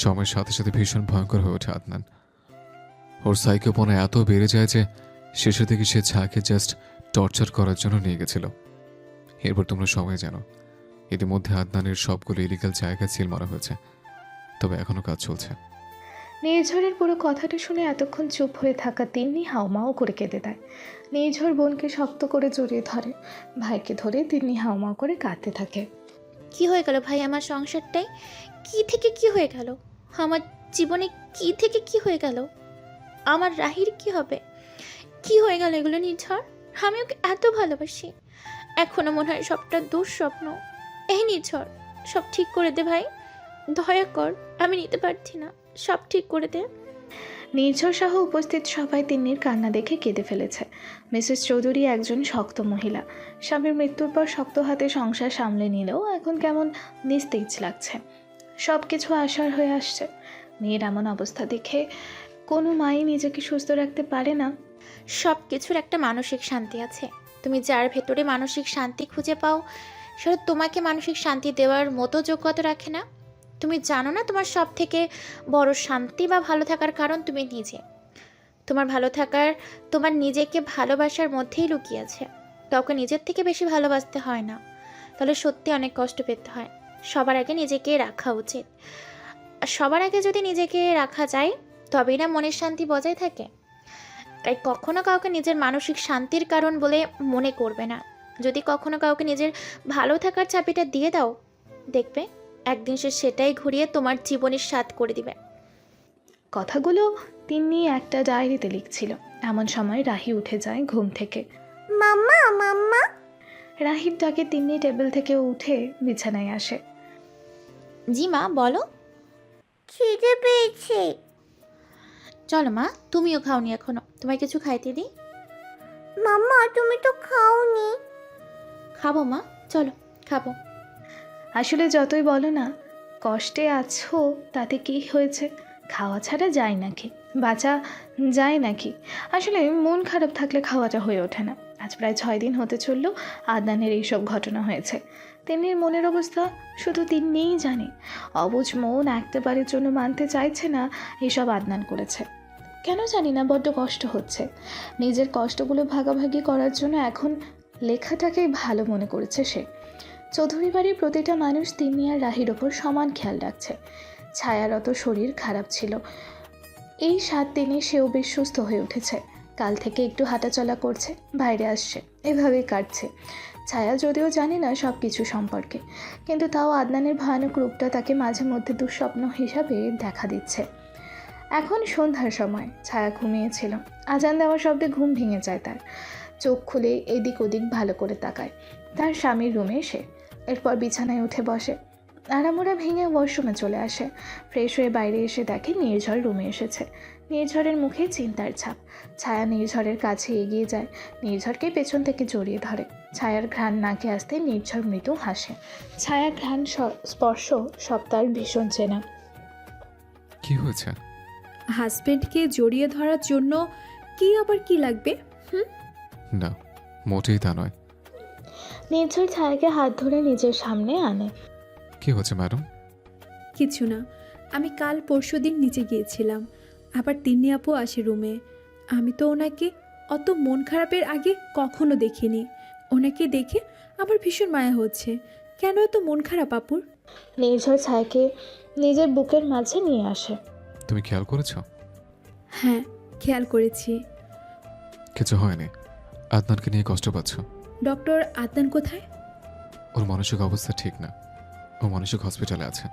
সময়ের সাথে সাথে ভীষণ ভয়ঙ্কর হয়ে ওঠে আদনান। ওর সাইকোপনা এত বেড়ে যায় যে শেষের দিকে সে ছায়াকে জাস্ট টর্চার করার জন্য নিয়ে গেছিল। এরপর তোমরা সবাই জানো, ইতিমধ্যে আদনানের সবগুলো ইলিগাল জায়গায় সিল মারা হয়েছে, তবে এখনও কাজ চলছে। নির্ঝরের পুরো কথাটা শুনে এতক্ষণ চুপ হয়ে থাকা তিন্নি হাউমাউ করে কেঁদে দেয়। নির্ঝর বোনকে শক্ত করে জড়িয়ে ধরে। ভাইকে ধরে তিন্নি হাউমাউ করে কাঁদতে থাকে। কি হয়ে গেল ভাই আমার সংসারটাই? কি থেকে কি হয়ে গেল? আমার জীবনে কি থেকে কি হয়ে গেল? আমার রাহির কি হবে? কি হয়ে গেল এগুলো নির্ঝর? আমি ওকে এত ভালোবাসি, এখনো মনে হয় সবটা দুঃস্বপ্ন। এই নির্ঝর, সব ঠিক করে দে ভাই, দয়া কর, আমি নিতে পারছি না, সব ঠিক করে দে। নির্ঝর সহ উপস্থিত সবাই তিন্নির কান্না দেখে কেঁদে ফেলেছে। মিসেস চৌধুরী একজন শক্ত মহিলা। স্বামীর মৃত্যুর পর শক্ত হাতে সংসার সামলে নিলেও এখন কেমন নিস্তেজ লাগছে। সব কিছু আশার হয়ে আসছে। মেয়ের এমন অবস্থা দেখে কোনো মাই নিজেকে সুস্থ রাখতে পারে না। সব কিছুর একটা মানসিক শান্তি আছে। তুমি যার ভেতরে মানসিক শান্তি খুঁজে পাও, সেটা তোমাকে মানসিক শান্তি দেওয়ার মতো যোগ্যতা রাখে না। তুমি জানো না তোমার সব থেকে বড় শান্তি বা ভালো থাকার কারণ তুমি নিজে। তোমার ভালো থাকার তোমার নিজেকে ভালোবাসার মধ্যেই লুকিয়ে আছে। কাউকে নিজের থেকে বেশি ভালোবাসতে হয় না, তাহলে সত্যি অনেক কষ্ট পেতে হয়। সবার আগে নিজেকে রাখা উচিত। আর সবার আগে যদি নিজেকে রাখা যায় তবেই না মনের শান্তি বজায় থাকে। তাই কখনো কাউকে নিজের মানসিক শান্তির কারণ বলে মনে করবে না। যদি কখনো কাউকে নিজের ভালো থাকার চাবিটা দিয়ে দাও, দেখবে একদিন সে সেটাই ঘুরিয়ে তোমার জীবনের স্বাদ করে দিবে। কথাগুলো তিন্নি একটা ডায়েরিতে লিখছিল। এমন সময় রাহি উঠে যায় ঘুম থেকে। মাম্মা মাম্মা। রাহির ডাকে তিন্নি টেবিল থেকে উঠে বিছানায় আসে। জি মা, বলো। খিদে পেয়েছে। চলো মা, তুমিও খাওনি এখনো, তোমায় কিছু খাইতে দিই। মাম্মা তুমি তো খাওনি। খাবো মা, চলো খাবো। আসলে যতই বলো না কষ্টে আছো, তাতে কি হয়েছে? খাওয়া ছাড়া যায় নাকি? বাঁচা যায় নাকি? আসলে মন খারাপ থাকলে খাওয়াটা হয়ে ওঠে না। আজ প্রায় 6 দিন হতে চলল আদনানের এইসব ঘটনা হয়েছে। তিন্নির মনের অবস্থা শুধু তিন্নিই জানে। অবুঝ মন একবারের জন্য মানতে চাইছে না এসব আদনান করেছে। কেন জানি না, বড্ড কষ্ট হচ্ছে। নিজের কষ্টগুলো ভাগাভাগি করার জন্য এখন লেখাটাকেই ভালো মনে করেছে সে। চৌধুরী বাড়ির প্রতিটা মানুষ তিন্নি আর রাহির ওপর সমান খেয়াল রাখছে। ছায়ারত শরীর খারাপ ছিল, এই 7 দিনে সেও বেশ সুস্থ হয়ে উঠেছে। কাল থেকে একটু হাঁটাচলা করছে, বাইরে আসছে, এভাবেই কাটছে। ছায়া যদিও জানে না সব কিছু সম্পর্কে, কিন্তু তাও আদনানের ভয়ানক রূপটা তাকে মাঝে মধ্যে দুঃস্বপ্ন হিসাবে দেখা দিচ্ছে। এখন সন্ধ্যার সময় ছায়া ঘুমিয়েছিল। আজান দেওয়ার শব্দে ঘুম ভেঙে যায় তার। চোখ খুলে এদিক ওদিক ভালো করে তাকায় তার স্বামীর রুমে এসে। এরপর বিছানায় উঠে বসে। আড়ামোড়া ভেঙে ওয়াশরুমে চলে আসে। ফ্রেশ হয়ে বাইরে এসে দেখে নির্ঝর রুমে এসেছে। নির্ঝরের মুখে চিন্তার ছাপ। ছায়া নির্ঝরের কাছে এগিয়ে যায়, নির্ঝরকে পেছন থেকে জড়িয়ে ধরে। ছায়ার ঘ্রাণ নাকে আসতে নির্ঝর মৃদু হাসে। ছায়ার ঘ্রাণ স্পর্শ সব তার ভীষণ চেনা। কি হয়েছে? হাজবেন্ডকে জড়িয়ে ধরার জন্য কি আবার কি লাগবে? না, মোটেই তা নয়। নির্ঝর ছায়াকে হাত ধরে নিজের সামনে আনে। কি হচ্ছে ম্যাডাম? কিছু না, আমি কাল পরশুদিন নিচে গিয়েছিলাম, আবার তিন্নি আপু আসে রুমে। আমি তো ওনাকে অত মন খারাপের আগে কখনো দেখিনি। ওনাকে দেখে আমার ভীষণ মায়া হচ্ছে। কেন এত মন খারাপ আপুর? নির্ঝর ছায়াকে নিজের বুকের মাঝে নিয়ে আসে। তুমি খেয়াল করেছো? হ্যাঁ, খেয়াল করেছি। কিছু হয়নি। আদনানকে নিয়ে কষ্ট পাচ্ছ? ডক্টর আদনান কোথায়? ওর মানসিক অবস্থা ঠিক না, ও মানসিক হসপিটালে আছে।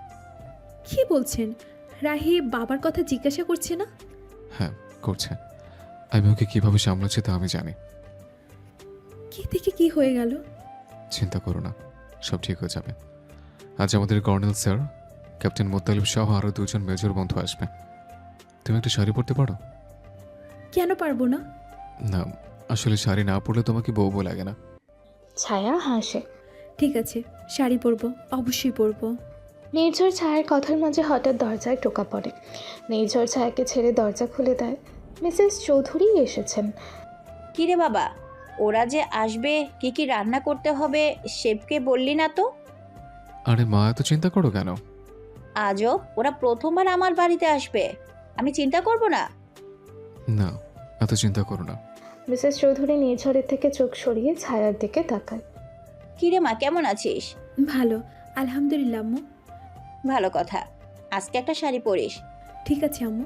কি বলছেন? রাহি বাবার কথা জিজ্ঞাসা করছে না? হ্যাঁ করছে। আমি ওকে কিভাবে সামলাচ্ছি তা আমি জানি। কি থেকে কি হয়ে গেল? চিন্তা করো না, সব ঠিক হয়ে যাবে। আজ আমাদের কর্নেল স্যার, ক্যাপ্টেন মোত্তালিব সহ আরও 2 জন মেজর বন্ধু আসবে। তুমি একটা শাড়ি পরতে পারো? কেন পারবো না? না, আসলে শাড়ি না পরলে তোমাকে বউ লাগে না। ছায়া হাসে। ঠিক আছে, শাড়ি পরবো, অবশ্যই পরবো। নির্ঝর ছায়ার কথার মাঝে হঠাৎ দরজায় টোকা পড়ে। নির্ঝর ছায়াকে ছেড়ে দরজা খুলে দেয়। মিসেস চৌধুরী এসেছেন। কিরে বাবা, ওরা যে আসবে, কি কি রান্না করতে হবে শেফকে বললি না তো? আরে মা, এত চিন্তা করো কেন? আজও ওরা প্রথমবার আমার বাড়িতে আসবে, আমি চিন্তা করব না? না, এত চিন্তা করো না। মিসেস চৌধুরী নির্ঝরের থেকে চোখ সরিয়ে ছায়ার দিকে তাকায়। কিরে মা, কেমন আছিস? ভালো, আলহামদুলিল্লাহ আম্মু। ভালো কথা, আজকে একটা শাড়ি পরিস। ঠিক আছে আম্মু।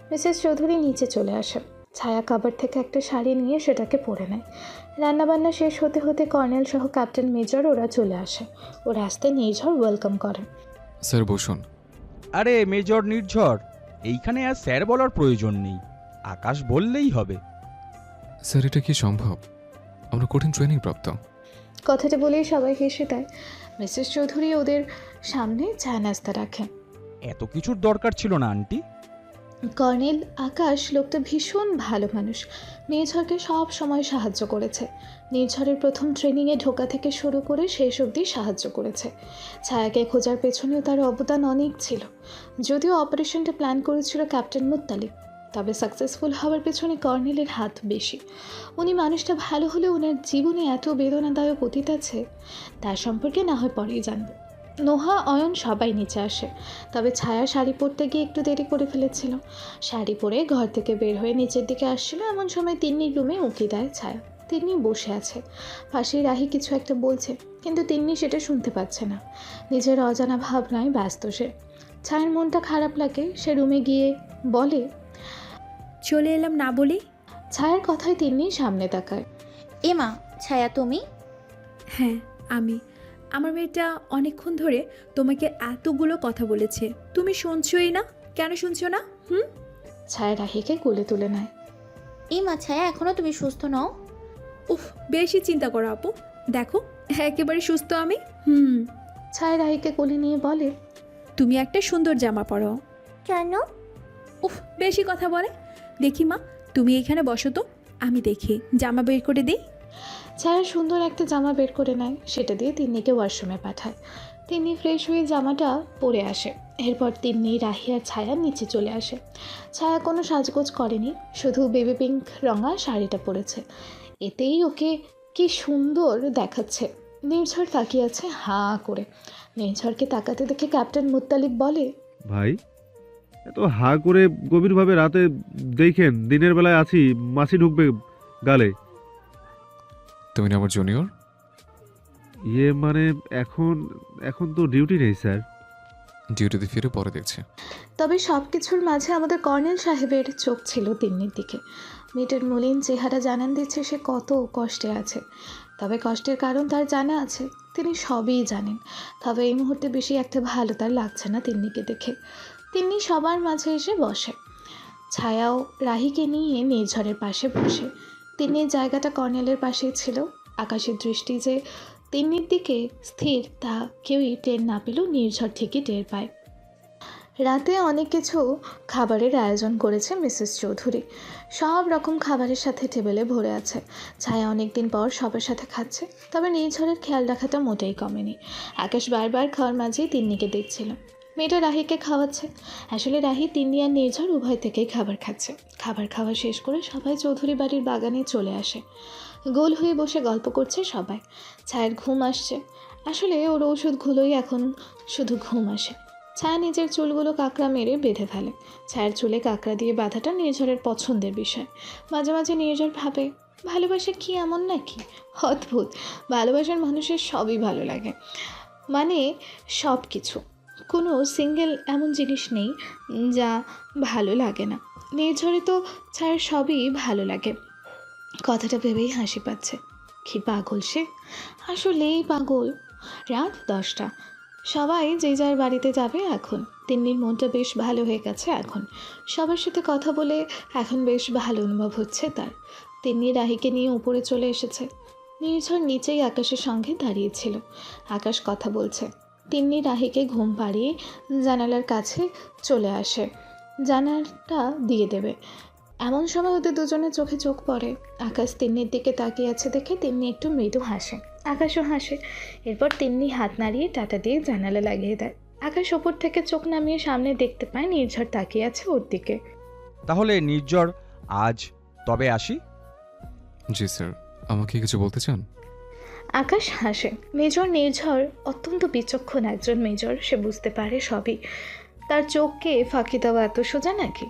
মিসেস চৌধুরী নিচে চলে আসে। ছায়া কাবার থেকে একটা শাড়ি নিয়ে সেটাকে পরে নেয়। রান্নাবান্না শেষ হতে হতে কর্নেল সহ ক্যাপ্টেন মেজর ওরা চলে আসে। ওরা আসতে নির্ঝর ওয়েলকাম করে। স্যার বসুন। আরে মেজর নির্ঝর, এইখানে আর স্যার বলার প্রয়োজন নেই, আকাশ বললেই হবে। স্যার এটা কি সম্ভব? আমরা কঠিন ট্রেনিং প্রাপ্ত। কথাটা বলেই সবাই হেসে দেয়। মিসেস চৌধুরী ওদের সামনে চা নাস্তা রাখেন। এত কিছুর দরকার ছিল না আন্টি। কর্নেল আকাশ লোকটা ভীষণ ভালো মানুষ। নির্ঝরকে সব সময় সাহায্য করেছে। নির্ঝরের প্রথম ট্রেনিংয়ে ঢোকা থেকে শুরু করে শেষ অবধি সাহায্য করেছে। ছায়াকে খোঁজার পেছনেও তার অবদান অনেক ছিল। যদিও অপারেশনটা প্ল্যান করেছিল ক্যাপ্টেন মুত্তালিব, তবে সাকসেসফুল হওয়ার পেছনে কর্নেলের হাত বেশি। উনি মানুষটা ভালো হলেও ওনার জীবনে এত বেদনাদায়ক অতীত আছে, তার সম্পর্কে না হয় পরেই জানব। নোহা, অয়ন সবাই নিচে আসে, তবে ছায়া শাড়ি পরতে গিয়ে একটু দেরি করে ফেলেছিল। শাড়ি পরে ঘর থেকে বের হয়ে নিচের দিকে আসছিল, এমন সময় তিন্নির রুমে উঁকি দেয় ছায়া। তিন্নি বসে আছে, পাশেই রাহি কিছু একটা বলছে, কিন্তু তিন্নি সেটা শুনতে পাচ্ছে না। নিজের অজানা ভাবনায় ব্যস্ত সে। ছায়ার মনটা খারাপ লাগে, সে রুমে গিয়ে বলে, চলে এলাম না বলেই। ছায়ার কথায় তিন্নি সামনে তাকায়। এমা, ছায়া তুমি? হ্যাঁ আমি। আমার মেয়েটা অনেকক্ষণ ধরে তোমাকে এতগুলো কথা বলেছে, তুমি শুনছোই না। কেন শুনছো না? ছায়া রাহিকে কোলে তুলে নেয়। এই মা ছায়া, এখনো তুমি সুস্থ নও? উফ, বেশি চিন্তা করো আপু, দেখো একেবারে সুস্থ আমি। ছায়া রাহিকে কোলে নিয়ে বলে, তুমি একটা সুন্দর জামা পরো। কেন? উফ, বেশি কথা বলে। দেখি মা, তুমি এখানে বসো তো, আমি দেখি জামা বের করে দিই। ছায়া সুন্দর একটা জামা বের করে নেয়, সেটা দিয়ে তিন্নিকে ওয়াশরুমে পাঠায়। তিন্নি ফ্রেশ হয়ে জামাটা পরে আসে। এরপর তিন্নি, রাহি আর ছায়া নিচে চলে আসে। ছায়া কোনো সাজগোজ করেনি, শুধু বেবি পিঙ্ক রঙা শাড়িটা পরেছে। এতেই ওকে কি সুন্দর দেখাচ্ছে। নির্ঝর তাকিয়ে আছে হাঁ করে। নির্ঝরকে তাকাতে দেখে ক্যাপ্টেন মুত্তালিব বলে, ভাই এত হা করে গভীরভাবে রাতে দেখেন, দিনের বেলায় আছি মাছি ঢুকবে গালে। তুমি না আমার জুনিয়র? ইয়ে মানে এখন এখন তো ডিউটি নেই স্যার। ডিউটিতে ফিরে পরে দেখছি। তবে সব কিছুর মাঝে আমাদের কর্নেল সাহেবের চোখ ছিল তিন্নির দিকে। মেয়েটার মলিন চেহারা জানান দিচ্ছে সে কত কষ্টে আছে। তবে কষ্টের কারণ তার জানা আছে, তিনি সবই জানেন। তবে এই মুহূর্তে বেশি একটা ভালো তার লাগছে না তিন্নিকে দেখে। তিন্নি সবার মাঝে এসে বসে। ছায়াও রাহিকে নিয়ে নির্ঝরের পাশে বসে। তিন্নির জায়গাটা কর্নেলের পাশেই ছিল। আকাশের দৃষ্টি যে তিন্নির দিকে স্থির তা কেউই টের না পেলেও নির্ঝর ঠিকই টের পায়। রাতে অনেক কিছু খাবারের আয়োজন করেছে মিসেস চৌধুরী। সব রকম খাবারের সাথে টেবিলে ভরে আছে। ছায়া অনেক দিন পর সবার সাথে খাচ্ছে। তবে নির্ঝরের খেয়াল রাখাটা মোটেই কমেনি। আকাশ বারবার খাওয়ার মাঝেই তিন্নিকে দেখছিল। মেয়েটা রাহিকে খাওয়াচ্ছে। আসলে রাহি, তিন্নি আর নির্ঝর উভয় থেকেই খাবার খাচ্ছে। খাবার খাওয়া শেষ করে সবাই চৌধুরী বাড়ির বাগানে চলে আসে। গোল হয়ে বসে গল্প করছে সবাই। ছায়ার ঘুম আসছে। আসলে ওর ওষুধগুলোই এখন শুধু ঘুম আসে। ছায়া নিজের চুলগুলো কাঁকড়া মেরে বেঁধে ফেলে। ছায়ার চুলে কাঁকড়া দিয়ে বাঁধাটা নির্ঝরের পছন্দের বিষয়। মাঝে মাঝে নির্ঝর ভাবে, ভালোবাসা কি এমন নাকি? অদ্ভুত। ভালোবাসার মানুষের সবই ভালো লাগে, মানে সব কিছু। কোনো সিঙ্গেল এমন জিনিস নেই যা ভালো লাগে না। নির্ঝরে তো ছায়ার সবই ভালো লাগে। কথাটা ভেবেই হাসি পাচ্ছে। কি পাগল সে, আসলেই পাগল। রাত 10টা। সবাই যে যার বাড়িতে যাবে এখন। তিন্নির মনটা বেশ ভালো হয়ে গেছে এখন। সবার সাথে কথা বলে এখন বেশ ভালো অনুভব হচ্ছে তার। তিন্নি রাহিকে নিয়ে উপরে চলে এসেছে। নির্ঝর নিচেই আকাশের সঙ্গে দাঁড়িয়েছিল। আকাশ কথা বলছে। তিন্নি রাহিকে ঘুম পাড়িয়ে জানালার কাছে চলে আসে, জানালাটা দিয়ে দেবে। এমন সময় ওদের দুজনের চোখে চোখ পড়ে। আকাশ তিন্নির দিকে তাকিয়ে আছে দেখে তিন্নি একটু মৃদু হাসে। আকাশও হাসে। এরপর তিন্নি হাত নাড়িয়ে টাটা দিয়ে জানালা লাগিয়ে দেয়। আকাশ ওপর থেকে চোখ নামিয়ে সামনে দেখতে পায় নির্ঝর তাকিয়ে আছে ওর দিকে। তাহলে নির্ঝর, আজ তবে আসি। জি স্যার, আমাকে কিছু বলতে চান? আকাশ হাসে। মেজর নির্ঝর অত্যন্ত বিচক্ষণ একজন মেজর। সে বুঝতে পারে সবই। তার চোখকে ফাঁকি দেওয়া এত সোজা নাকি?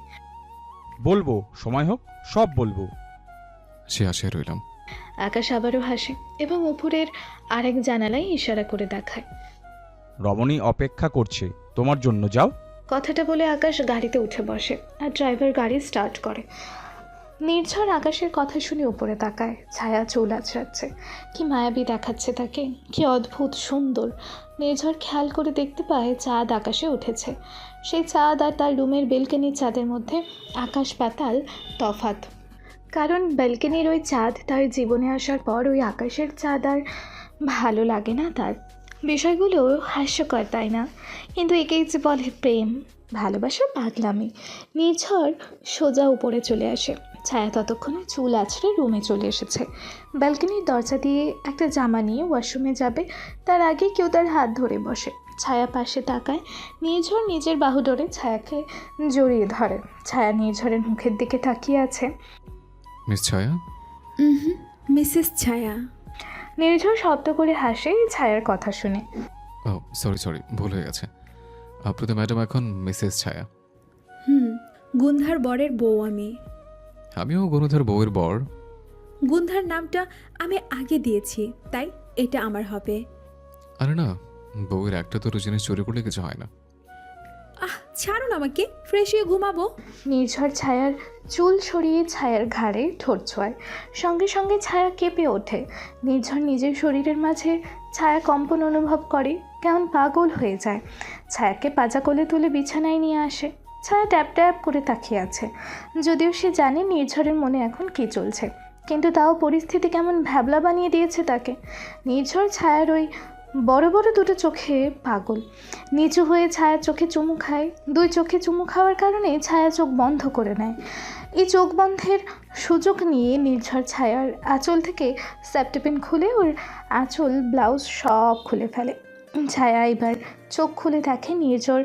বলবো, সময় হোক সব বলবো। সে আশায় রইলাম। আকাশ আবারও হাসে এবং উপরের আরেক জানালায় ইশারা করে দেখায়। রমণী অপেক্ষা করছে তোমার জন্য, যাও। কথাটা বলে আকাশ গাড়িতে উঠে বসে আর ড্রাইভার গাড়ি স্টার্ট করে। নির্ঝর আকাশের কথা শুনে উপরে তাকায়। ছায়া চুল আঁচড়াচ্ছে। কি মায়াবী দেখাচ্ছে তাকে, কি অদ্ভুত সুন্দর। নির্ঝর খেয়াল করে দেখতে পায় চাঁদ আকাশে উঠেছে। সেই চাঁদ আর তার রুমের বেলকনির চাঁদের মধ্যে আকাশ পাতাল তফাৎ। কারণ ব্যালকনির ওই চাঁদ তার জীবনে আসার পর ওই আকাশের চাঁদ আর ভালো লাগে না তার। বিষয়গুলো হাস্যকর, তাই না? কিন্তু একেই যে বলে প্রেম, ভালোবাসা, পাগলামি। নির্ঝর সোজা উপরে চলে আসে। ছায়া ততক্ষণে চুল আছড়ে রুমে চলে এসেছে। ব্যালকনির দরজা দিয়ে একটা জামা নিয়ে ওয়াশরুমে যাবে, তার আগে কেউ তার হাত ধরে বসে। ছায়া পাশে তাকায়। নির্ঝর নিজের বাহু ধরে ছায়াকে জড়িয়ে ধরে। ছায়া নির্ঝরের মুখের দিকে তাকিয়ে আছে। মিস ছায়া? মিসেস ছায়া। নির্ঝর শব্দ করে হাসে ছায়ার কথা শুনে। ও সরি, ভুল হয়ে গেছে। আপনি তো ম্যাডাম এখন মিসেস ছায়া। গুন্ধার বরের বউ আমি। আমিও গণধর বউয়ের বর। গুন্ধার নামটা আমি আগে দিয়েছি, তাই এটা আমার হবে। আরে না, বউয়ের একটা তো জিনিস চুরি করলে কিছু হয় না। ছাড়ুন আমাকে, ফ্রেশ হয়ে ঘুমাবো। নির্ঝর ছায়ার চুল সরিয়ে ছায়ার ঘাড়ে ঠোঁট ছোঁয়। সঙ্গে সঙ্গে ছায়া কেঁপে ওঠে। নির্ঝর নিজের শরীরের মাঝে ছায়া কম্পন অনুভব করে, কেমন পাগল হয়ে যায়। ছায়াকে পাজা কোলে তুলে বিছানায় নিয়ে আসে। ছায়া ট্যাপ ট্যাপ করে তাকিয়ে আছে। যদিও সে জানে নির্ঝরের মনে এখন কী চলছে, কিন্তু তাও পরিস্থিতি কেমন ভ্যাবলা বানিয়ে দিয়েছে তাকে। নির্ঝর ছায়ার ওই বড় বড় দুটো চোখে পাগল। নিচু হয়ে ছায়ার চোখে চুমু খায়। দুই চোখে চুমু খাওয়ার কারণে ছায়া চোখ বন্ধ করে নেয়। এই চোখ বন্ধের সুযোগ নিয়ে নির্ঝর ছায়ার আঁচল থেকে সেপ্টেপিন খুলে ওর আঁচল ব্লাউজ সব খুলে ফেলে। ছায়া এবার চোখ খুলে দেখে নির্ঝর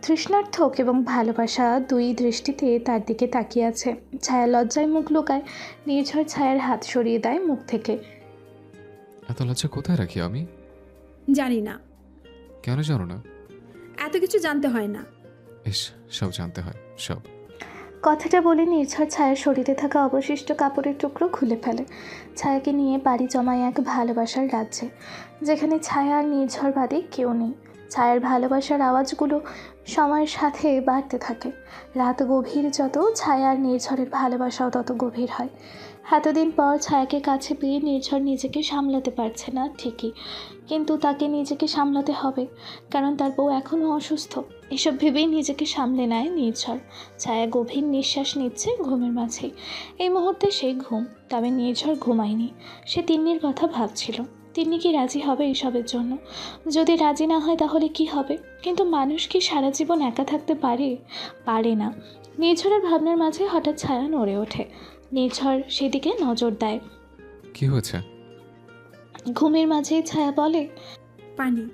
তৃষ্ণার্থক এবং ভালোবাসা দুই দৃষ্টিতে তার দিকে তাকিয়ে আছে। ছায়া লজ্জায় মুখ লুকায়। নির্ঝর ছায়ার হাত সরিয়ে দেয় মুখ থেকে। এত লজ্জা কোথায় রাখি আমি? জানি না। কেন জানো না? এত কিছু জানতে হয় না। ইস, সব জানতে হয় সব। কথাটা বলে নির্ঝর ছায়ার শরীরে থাকা অবশিষ্ট কাপড়ের টুকরো খুলে ফেলে। ছায়াকে নিয়ে বাড়ি জমায় এক ভালোবাসার রাজ্যে, যেখানে ছায়া আর নির্ঝর বাদে কেউ নেই। ছায়ার ভালোবাসার আওয়াজগুলো সময়ের সাথে বাড়তে থাকে। রাত গভীর যত, ছায়া আর নির্ঝরের ভালোবাসাও তত গভীর হয়। এতদিন পর ছায়াকে কাছে পেয়ে নির্ঝর নিজেকে সামলাতে পারছে না ঠিকই, কিন্তু তাকে নিজেকে সামলাতে হবে, কারণ তার বউ এখনও অসুস্থ। এসব ভেবেই নিজেকে সামলে নেয় নির্ঝর। ছায়া গভীর নিঃশ্বাস নিচ্ছে ঘুমের মাঝে। এই মুহূর্তে সে ঘুম, তবে নির্ঝর ঘুমায়নি। সে তিন্নির কথা ভাবছিল। তিন্নি কি রাজি হবে এসবের জন্য? যদি রাজি না হয় তাহলে কি হবে? কিন্তু মানুষ কি সারা জীবন একা থাকতে পারে? পারে না। নির্ঝরের ভাবনার মাঝে হঠাৎ ছায়া নড়ে ওঠে। নির্ঝর সেদিকে নজর দেয়। কি হয়েছে? ঘুমের মাঝে ছায়া বলে, পানি।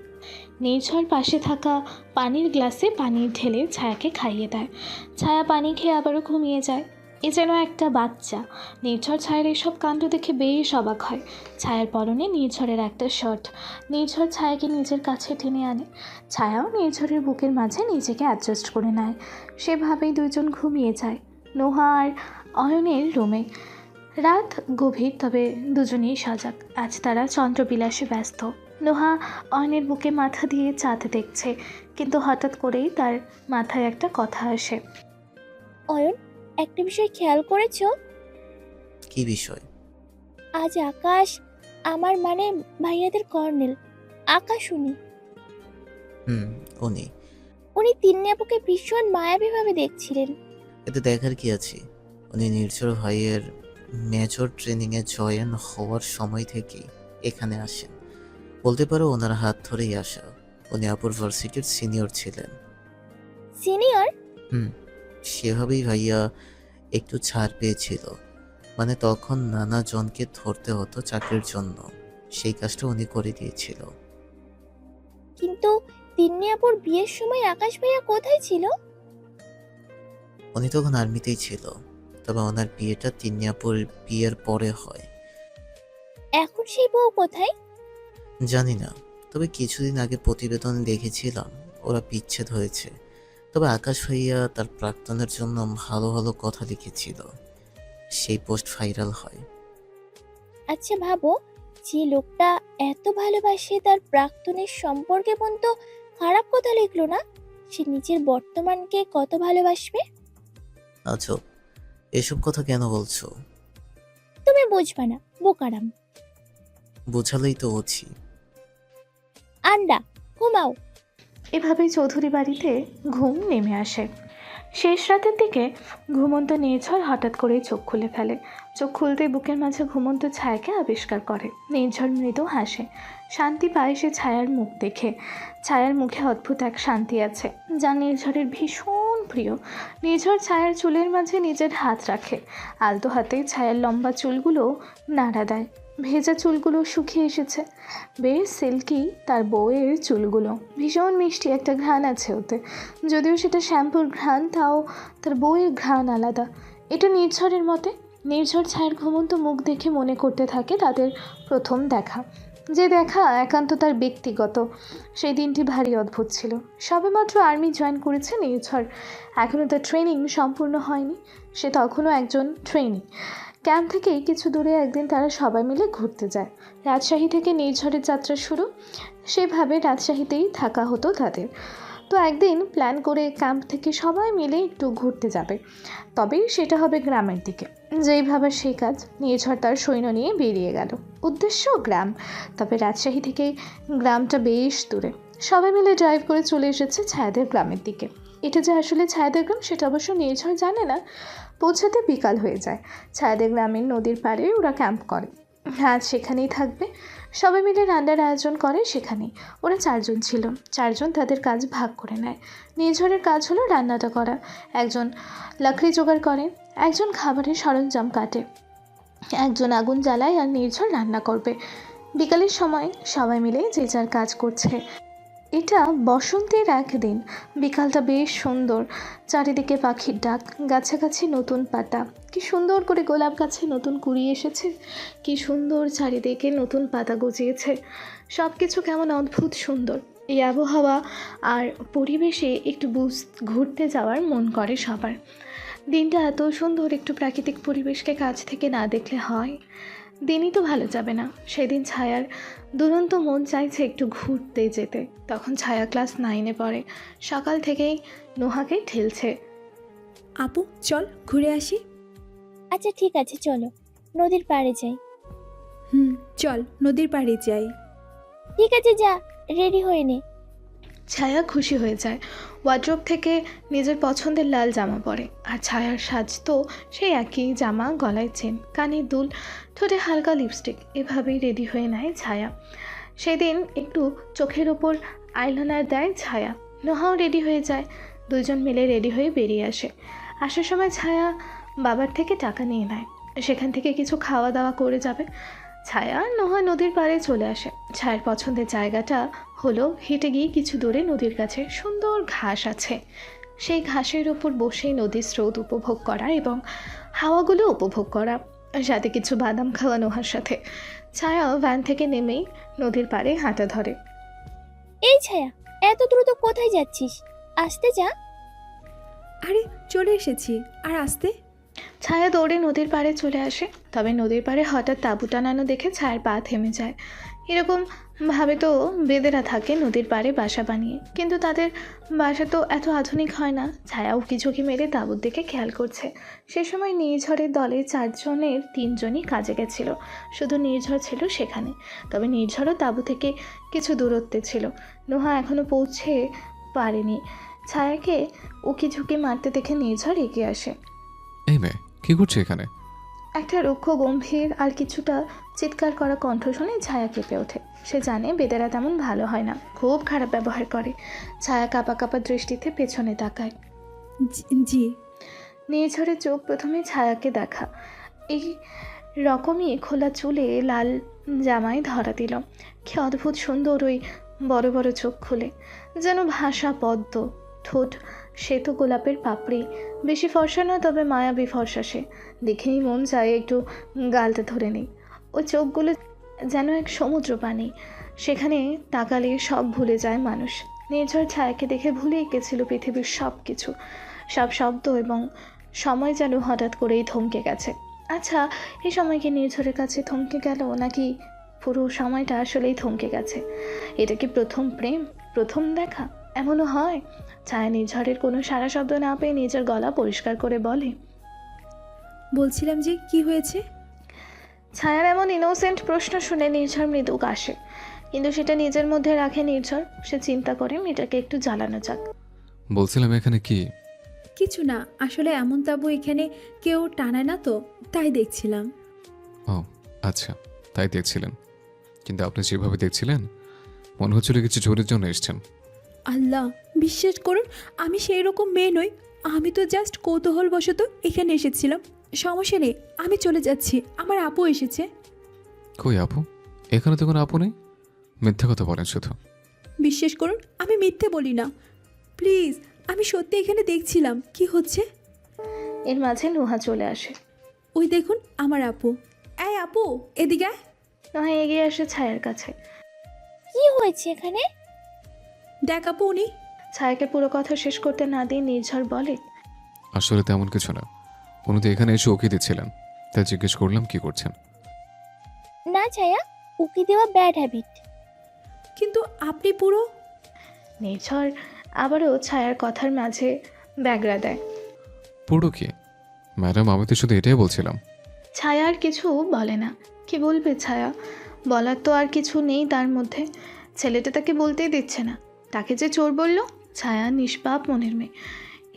নির্ঝর পাশে থাকা পানির গ্লাসে পানি ঢেলে ছায়াকে খাইয়ে দেয়। ছায়া পানি খেয়ে আবারও ঘুমিয়ে যায়। এ যেন একটা বাচ্চা। নির্ঝর ছায়ার এসব কাণ্ড দেখে বেশ অবাক হয়। ছায়ার পরনে নির্ঝরের একটা শার্ট। নির্ঝর ছায়াকে নিজের কাছে টেনে আনে। ছায়াও নির্ঝরের বুকের মাঝে নিজেকে অ্যাডজাস্ট করে নেয়। সেভাবেই দুজন ঘুমিয়ে যায় নোহা আর অয়নের রুমে। রাত গভীর, তবে দুজনেই সজাগ। আজ তারা চন্দ্রবিলাসে ব্যস্ত। নোহা অয়নের বুকে মাথা দিয়ে চাঁদ দেখছে, কিন্তু হঠাৎ করেই তার মাথায় একটা কথা আসে। অয়ন, একটা বিষয় খেয়াল করেছো? কি বিষয়? আজ আকাশ, আমার মানে ভাইয়াদের কর্নেল, আকাশ উনি তিন্নি আপুকে ভীষণ মায়াবীভাবে দেখছিলেন। এতে দেখার কি আছে? উনি নির্ঝর ভাইয়ের মেজর ট্রেনিংয়ে জয়েন হওয়ার সময় থেকেই এখানে আসেন। বলতে পারো ওনার হাত ধরেই আসা। উনি আপুর ভার্সিটির সিনিয়র ছিলেন। সিনিয়র? সেভাবেই ভাইয়া একটু ছাড় পেয়েছিল। মানে তখন নানা জনকে ধরতে হতো চাকরির জন্য, সেই কাজটা উনি করে দিয়েছিল। কিন্তু তিন্নি আপুর বিয়ের সময় আকাশ ভাইয়া কোথায় ছিল? উনি তখন আর্মিতেই ছিল, তবে ওনার বিয়েটা তিন্নি আপুর বিয়ের পরে হয়। এখন সেই বউ কোথায়? জানি না, তবে কিছুদিন আগে প্রতিবেদনে দেখেছিলাম ওরা বিচ্ছেদ হয়েছে। তবে আকাশ ভাইয়া তার প্রাক্তনের জন্য ভালো ভালো কথা লিখেছিল, সেই পোস্ট ভাইরাল হয়। আচ্ছা ভাবো, যে লোকটা এত ভালোবাসে তার প্রাক্তনের সম্পর্কে পর্যন্ত খারাপ কথা লিখলো না, সে নিজের বর্তমানকে কত ভালোবাসবে? আজব, এসব কথা কেন বলছো? তুমি বুঝবা না, বোকারাম। বোঝালেই তো বুঝি। আন্ডা, ঘুমাও। এভাবেই চৌধুরী বাড়িতে ঘুম নেমে আসে। শেষ রাতের দিকে ঘুমন্ত নির্ঝর হঠাৎ করেই চোখ খুলে ফেলে। চোখ খুলতেই বুকের মাঝে ঘুমন্ত ছায়াকে আবিষ্কার করে। নির্ঝর মৃদু হাসে। শান্তি পায় সে ছায়ার মুখ দেখে। ছায়ার মুখে অদ্ভুত এক শান্তি আছে, যা নির্ঝরের ভীষণ প্রিয়। নির্ঝর ছায়ার চুলের মাঝে নিজের হাত রাখে। আলতো হাতে ছায়ার লম্বা চুলগুলো নাড়া দেয়। ভেজা চুলগুলো শুকিয়ে এসেছে। বেশ সিল্কি তার বউয়ের চুলগুলো। ভীষণ মিষ্টি একটা ঘ্রাণ আছে ওতে। যদিও সেটা শ্যাম্পুর ঘ্রাণ, তাও তার বউয়ের ঘ্রাণ আলাদা। এটা নির্ঝরের মতে। নির্ঝর ছায়ার ঘুমন্ত মুখ দেখে মনে করতে থাকে তাদের প্রথম দেখা। যে দেখা একান্ত তার ব্যক্তিগত। সেই দিনটি ভারী অদ্ভুত ছিল। সবেমাত্র আর্মি জয়েন করেছে নির্ঝর। এখনও তার ট্রেনিং সম্পূর্ণ হয়নি। সে তখনও একজন ট্রেনি। ক্যাম্প থেকে কিছু দূরে একদিন তারা সবাই মিলে ঘুরতে যায়। রাজশাহী থেকে নির্ঝরের যাত্রা শুরু। সেভাবে রাজশাহীতেই থাকা হতো তাদের। তো একদিন প্ল্যান করে ক্যাম্প থেকে সবাই মিলে একটু ঘুরতে যাবে, তবে সেটা হবে গ্রামের দিকে। যেইভাবে সেই কাজ, নির্ঝর তার সৈন্য নিয়ে বেরিয়ে গেল। উদ্দেশ্য গ্রাম, তবে রাজশাহী থেকে গ্রামটা বেশ দূরে। সবাই মিলে ড্রাইভ করে চলে এসেছে ছায়াদের গ্রামের দিকে। এটা যে আসলে ছায়াদের গ্রাম সেটা অবশ্য নির্ঝর জানে না। পৌঁছাতে বিকাল হয়ে যায়। ছায়াদের গ্রামের নদীর পাড়ে ওরা ক্যাম্প করে। আজ সেখানেই থাকবে। সবাই মিলে রান্নার আয়োজন করে সেখানেই। ওরা 4 জন ছিল। 4 জন তাদের কাজ ভাগ করে নেয়। নির্ঝরের কাজ হলো রান্নাটা করা। একজন লাকড়ি জোগাড় করে, একজন খাবারের সরঞ্জাম কাটে, একজন আগুন জ্বালায়, আর নির্ঝর রান্না করবে। বিকালের সময় সবাই মিলে যে যার কাজ করছে। এটা বসন্তের একদিন। বিকালটা বেশ সুন্দর। চারিদিকে পাখির ডাক, গাছাগাছি নতুন পাতা। কি সুন্দর করে গোলাপ গাছে নতুন কুড়ি এসেছে, কি সুন্দর চারিদিকে নতুন পাতা গজিয়েছে। সব কিছু কেমন অদ্ভুত সুন্দর। এই আবহাওয়া আর পরিবেশে একটু ঘুরতে যাওয়ার মন করে সবার। দিনটা এত সুন্দর, একটু প্রাকৃতিক পরিবেশকে কাছ থেকে না দেখলে হয়? দিনই তো ভালো যাবে না। সেদিন ছায়ার দুরন্ত মন চাইছে একটু ঘুরতে যেতে। তখন ছায়া ক্লাস 9-এ পড়ে। সকাল থেকেই নোহাকে ঠেলছে। আপু চল ঘুরে আসি। আচ্ছা ঠিক আছে, চলো নদীর পাড়ে যাই। চল নদীর পাড়ে যাই। ঠিক আছে, যা রেডি হয়ে নে। ছায়া খুশি হয়ে যায়। ওয়ার্ড্রোব থেকে নিজের পছন্দের লাল জামা পরে। আর ছায়ার সাজ তো সেই একই জামা, গলায় চেন, কানে দুল, ঠোঁটে হালকা লিপস্টিক। এভাবেই রেডি হয়ে নেয় ছায়া। সেদিন একটু চোখের ওপর আইলাইনার দেয় ছায়া। নোহাও রেডি হয়ে যায়। 2 জন মিলে রেডি হয়ে বেরিয়ে আসে। আসার সময় ছায়া বাবার থেকে টাকা নিয়ে নেয়। সেখান থেকে কিছু খাওয়া দাওয়া করে যাবে। ছায়া আর নোহা নদীর পাড়ে চলে আসে। ছায়ার পছন্দের জায়গাটা হলো হেঁটে গিয়ে কিছু দূরে নদীর কাছে সুন্দর ঘাস আছে। সেই ঘাসের ওপর বসেই নদীর স্রোত উপভোগ করা এবং হাওয়াগুলো উপভোগ করা, সাথে কিছু বাদাম খাওয়া নোহার সাথে। ছায়া ভ্যান থেকে নেমেই নদীর পাড়ে হাঁটা ধরে। এই ছায়া, এত দ্রুত কোথায় যাচ্ছিস? আসতে যা। আরে চলে এসেছি, আর আসতে। ছায়া দৌড়ে নদীর পাড়ে চলে আসে। তবে নদীর পাড়ে হঠাৎ তাঁবু টানানো দেখে ছায়ার পা থেমে যায়। এরকম ভাবে তো বেদেরা থাকে নদীর পাড়ে বাসা বানিয়ে, কিন্তু তাদের বাসা তো এত আধুনিক হয় না। ছায়াও কিছুকি মেরে তাঁবুর দিকে খেয়াল করছে। সে সময় নির্ঝরের দলে 4 জনের 3 জনই কাজে গেছিল। শুধু নির্ঝর ছিল সেখানে। তবে নির্ঝরও তাঁবু থেকে কিছু দূরত্বে ছিল। নোহা এখনও পৌঁছে পারেনি। ছায়াকে উকি ঝুঁকি মারতে দেখে নির্ঝর এগিয়ে আসে। এই মেয়ে কি করছে এখানে? একটা রুক্ষ গম্ভীর আর কিছুটা চিৎকার করা কণ্ঠ শুনে ছায়া কেঁপে ওঠে। সে জানে বেদেরা তেমন ভালো হয় না, খুব খারাপ ব্যবহার করে। ছায়া কাঁপা কাঁপা দৃষ্টিতে পেছনে তাকায়। জি। নির্ঝরের চোখ প্রথমে ছায়াকে দেখা। এই রকমই খোলা চুলে লাল জামায় ধরা দিল। কি অদ্ভুত সুন্দর ওই বড় বড় চোখ খুলে, যেন ভাষা পদ্ম। ঠোঁট শ্বেত গোলাপের পাপড়ি। বেশি ফর্সা না, তবে মায়াবী ফর্সা সে। দেখেই মন চায় একটু গালটা ধরে নেই। ওই চোখগুলো যেন এক সমুদ্র পানি, সেখানে তাকালে সব ভুলে যায় মানুষ। নির্ঝর ছায়াকে দেখে ভুলেই গেছিল পৃথিবীর সব কিছু, সব শব্দ এবং সময় যেন হঠাৎ করেই থমকে গেছে। আচ্ছা, এই সময় কি নির্ঝরের কাছে থমকে গেল, নাকি পুরো সময়টা আসলেই থমকে গেছে? এটা কি প্রথম প্রেম, প্রথম দেখা? এমনও হয়। ছায়া নির্ঝরের কোনো সারা শব্দ না পেয়ে নিজের গলা পরিষ্কার করে বলে, বলছিলাম যে কি হয়েছে? ছায়ার এমন ইনোসেন্ট প্রশ্ন শুনে নির্ঝর মৃদু কাশে, কিন্তু সেটা নিজের মধ্যে রাখে নির্ঝর। সে চিন্তা করে মেয়েটাকে একটু জ্বালানো যাক। বলছিলাম এখানে কি? কিছু না, আসলে এমন তাবু এখানে কেউ টানায় না তো, তাই দেখছিলাম। ও আচ্ছা, তাই দেখছিলেন। কিন্তু আপনি যেভাবে দেখছিলেন মনে হচ্ছিল কিছু চোরের জন্য এসছেন। আল্লাহ, বিশ্বাস করুন আমি সেই রকম মেয়ে নই। আমি তো জাস্ট কৌতূহলবশত এখানে এসেছিলাম। সমস্যা নেই, আমি চলে যাচ্ছি। আমার আপু এসেছে। কই আপু? এখানে তো কোনো আপু নেই। মিথ্যা কথা বলেন শুধু। বিশ্বাস করুন আমি মিথ্যে বলি না, প্লিজ। আমি সত্যি এখানে দেখছিলাম কি হচ্ছে। এর মাঝে নোহা চলে আসে। ওই দেখুন আমার আপু। এই আপু, এদিকে আয়। নোহা এগিয়ে আসে ছায়ার কাছে। কি হয়েছে এখানে? দেখ আপু, উনি। ছায়াকে পুরো কথা শেষ করতে না দিয়ে নির্ঝর বলে, আসলে তেমন কিছু না, উনি তো এখানে এসে ওকে দিচ্ছিলেন, তাই জিজ্ঞেস করলাম কি করছেন। না ছায়া, উকি দেওয়া ব্যাড হ্যাবিট। কিন্তু আপনি পুরো। নির্ঝর আবারও ছায়ার কথার মাঝে ব্যাগরা দেয়। পুরো কি? ম্যাডাম আমি তো শুধু এটাই বলছিলাম। ছায়া আর কিছু বলে না। কি বলবে ছায়া? বলার তো আর কিছু নেই তার মধ্যে। ছেলেটা তাকে বলতেই দিচ্ছে না। তাকে যে চোর বলল, ছায়া নিষ্পাপ মনের মেয়ে,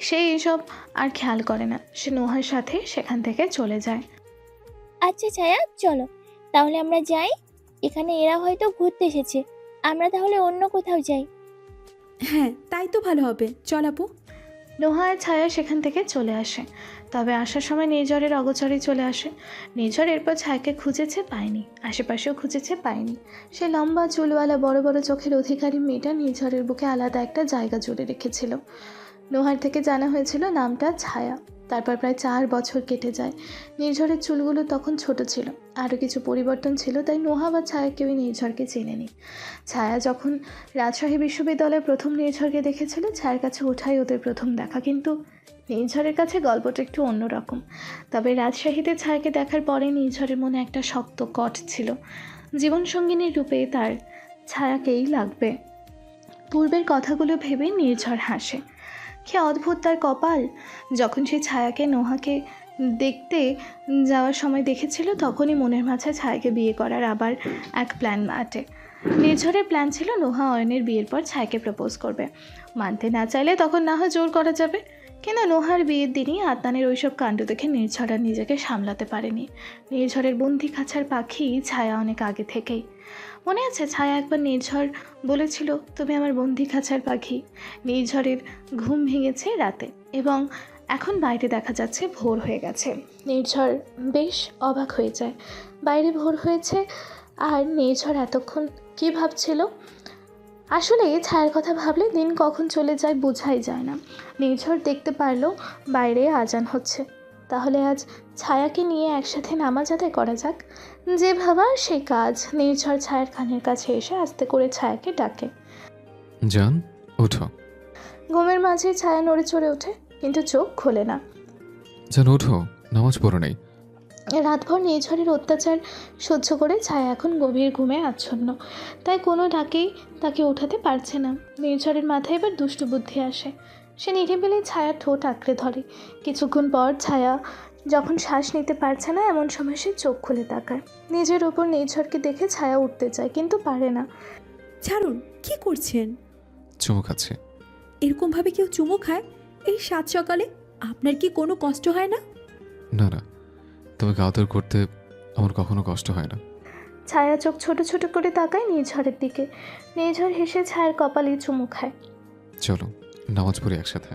সে এসব আর খেয়াল করে না। সে নোহার সাথে সেখান থেকে চলে যায়। আচ্ছা ছায়া, চলো তাহলে আমরা যাই। এখানে এরা হয়তো ঘুরতে এসেছে, আমরা তাহলে অন্য কোথাও যাই। হ্যাঁ, তাই তো ভালো হবে। চল আপু। নোহা আর ছায়া সেখান থেকে চলে আসে, তবে আসার সময় নির্ঝরের অগোচরে চলে আসে। নির্ঝর এরপর ছায়াকে খুঁজেছে, পায়নি। আশেপাশেও খুঁজেছে, পায়নি। সে লম্বা চুলওয়ালা বড় বড় চোখের অধিকারী মেয়েটা নির্ঝরের বুকে আলাদা একটা জায়গা জুড়ে রেখেছিল। নোহার থেকে জানা হয়েছিল নামটা ছায়া। তারপর প্রায় 4 বছর কেটে যায়। নির্ঝরের চুলগুলো তখন ছোট ছিল, আরও কিছু পরিবর্তন ছিল, তাই নোহা বা ছায়া কেউই নির্ঝরকে চেনেনি। ছায়া যখন রাজশাহী বিশ্ববিদ্যালয়ে প্রথম নির্ঝরকে দেখেছিল, ছায়ার কাছে ওঠাই ওদের প্রথম দেখা। কিন্তু নির্ঝরের কাছে গল্পটা একটু অন্যরকম। তবে রাজশাহীতে ছায়াকে দেখার পরে নির্ঝরের মনে একটা শক্ত কট ছিল। জীবনসঙ্গিনীর রূপে তার ছায়াকেই লাগবে। পূর্বের কথাগুলো ভেবে নির্ঝর হাসে। কি অদ্ভুত তার কপাল! যখন সে ছায়াকে নোহাকে দেখতে যাওয়ার সময় দেখেছিল, তখনই মনের মাঝে ছায়াকে বিয়ে করার আবার এক প্ল্যান আটে। নির্ঝরের প্ল্যান ছিল নোহা অয়নের বিয়ের পর ছায়াকে প্রপোজ করবে। মানতে না চাইলে তখন না হয় জোর করা যাবে। কিন্তু নোহার বিয়ের দিনই আদনানের ওইসব কাণ্ড দেখে নির্ঝর আর নিজেকে সামলাতে পারেনি। নির্ঝরের বন্দি খাঁচার পাখি ছায়া অনেক আগে থেকেই। মনে আছে ছায়া একবার নির্ঝর বলেছিল, তুমি আমার বন্দি খাঁচার পাখি। নির্ঝরের ঘুম ভেঙেছে রাতে, এবং এখন বাইরে দেখা যাচ্ছে ভোর হয়ে গেছে। নির্ঝর বেশ অবাক হয়ে যায়। বাইরে ভোর হয়েছে, আর নির্ঝর এতক্ষণ কী ভাবছিল? আসলে ছায়ার কথা ভাবলে দিন কখন চলে যায় বোঝাই যায় না। নির্ঝর দেখতে পারল বাইরে আজান হচ্ছে। তাহলে আজ ছায়াকে নিয়ে একসাথে নামাজ আদায় করা যাক। যে ভাবা সেই কাজ। নির্ঝর ছায়ার কানের কাছে এসে আস্তে করে ছায়াকে ডাকে, জান ওঠো। ঘুমের মাঝে ছায়া নড়ে চড়ে ওঠে, কিন্তু চোখ খোলে না। জান ওঠো, নামাজ পড়ো নাই। রাতভর নির্ঝরের অত্যাচার সহ্য করে ছায়া এখন গভীর ঘুমে আচ্ছন্ন, তাই কোনো ডাকেই তাকে ওঠাতে পারছে না। নির্ঝরের মাথায় এবার দুষ্টু বুদ্ধি আসে। সে নিরিবিলি ছায়ার ঠোঁট আঁকড়ে ধরে। কিছুক্ষণ পর ছায়া যখন শ্বাস নিতে পারছে না, এমন সময় সে চোখ খুলে তাকায়। নিজের ওপর নির্ঝরকে দেখে ছায়া উঠতে চায়, কিন্তু পারে না। ছাড়ুন, কি করছেন? চুমু খাচ্ছে। এরকমভাবে কেউ চুমো খায় এই সাত সকালে? আপনার কি কোনো কষ্ট হয় না? না না, তোমাকে আদর করতে আমার কখনো কষ্ট হয় না। ছায়া চোখ ছোট ছোট করে তাকায় নির্ঝরের দিকে। নির্ঝর হেসে ছায়ার কপালে চুমু খায়। চলো নামাজ পড়ি একসাথে।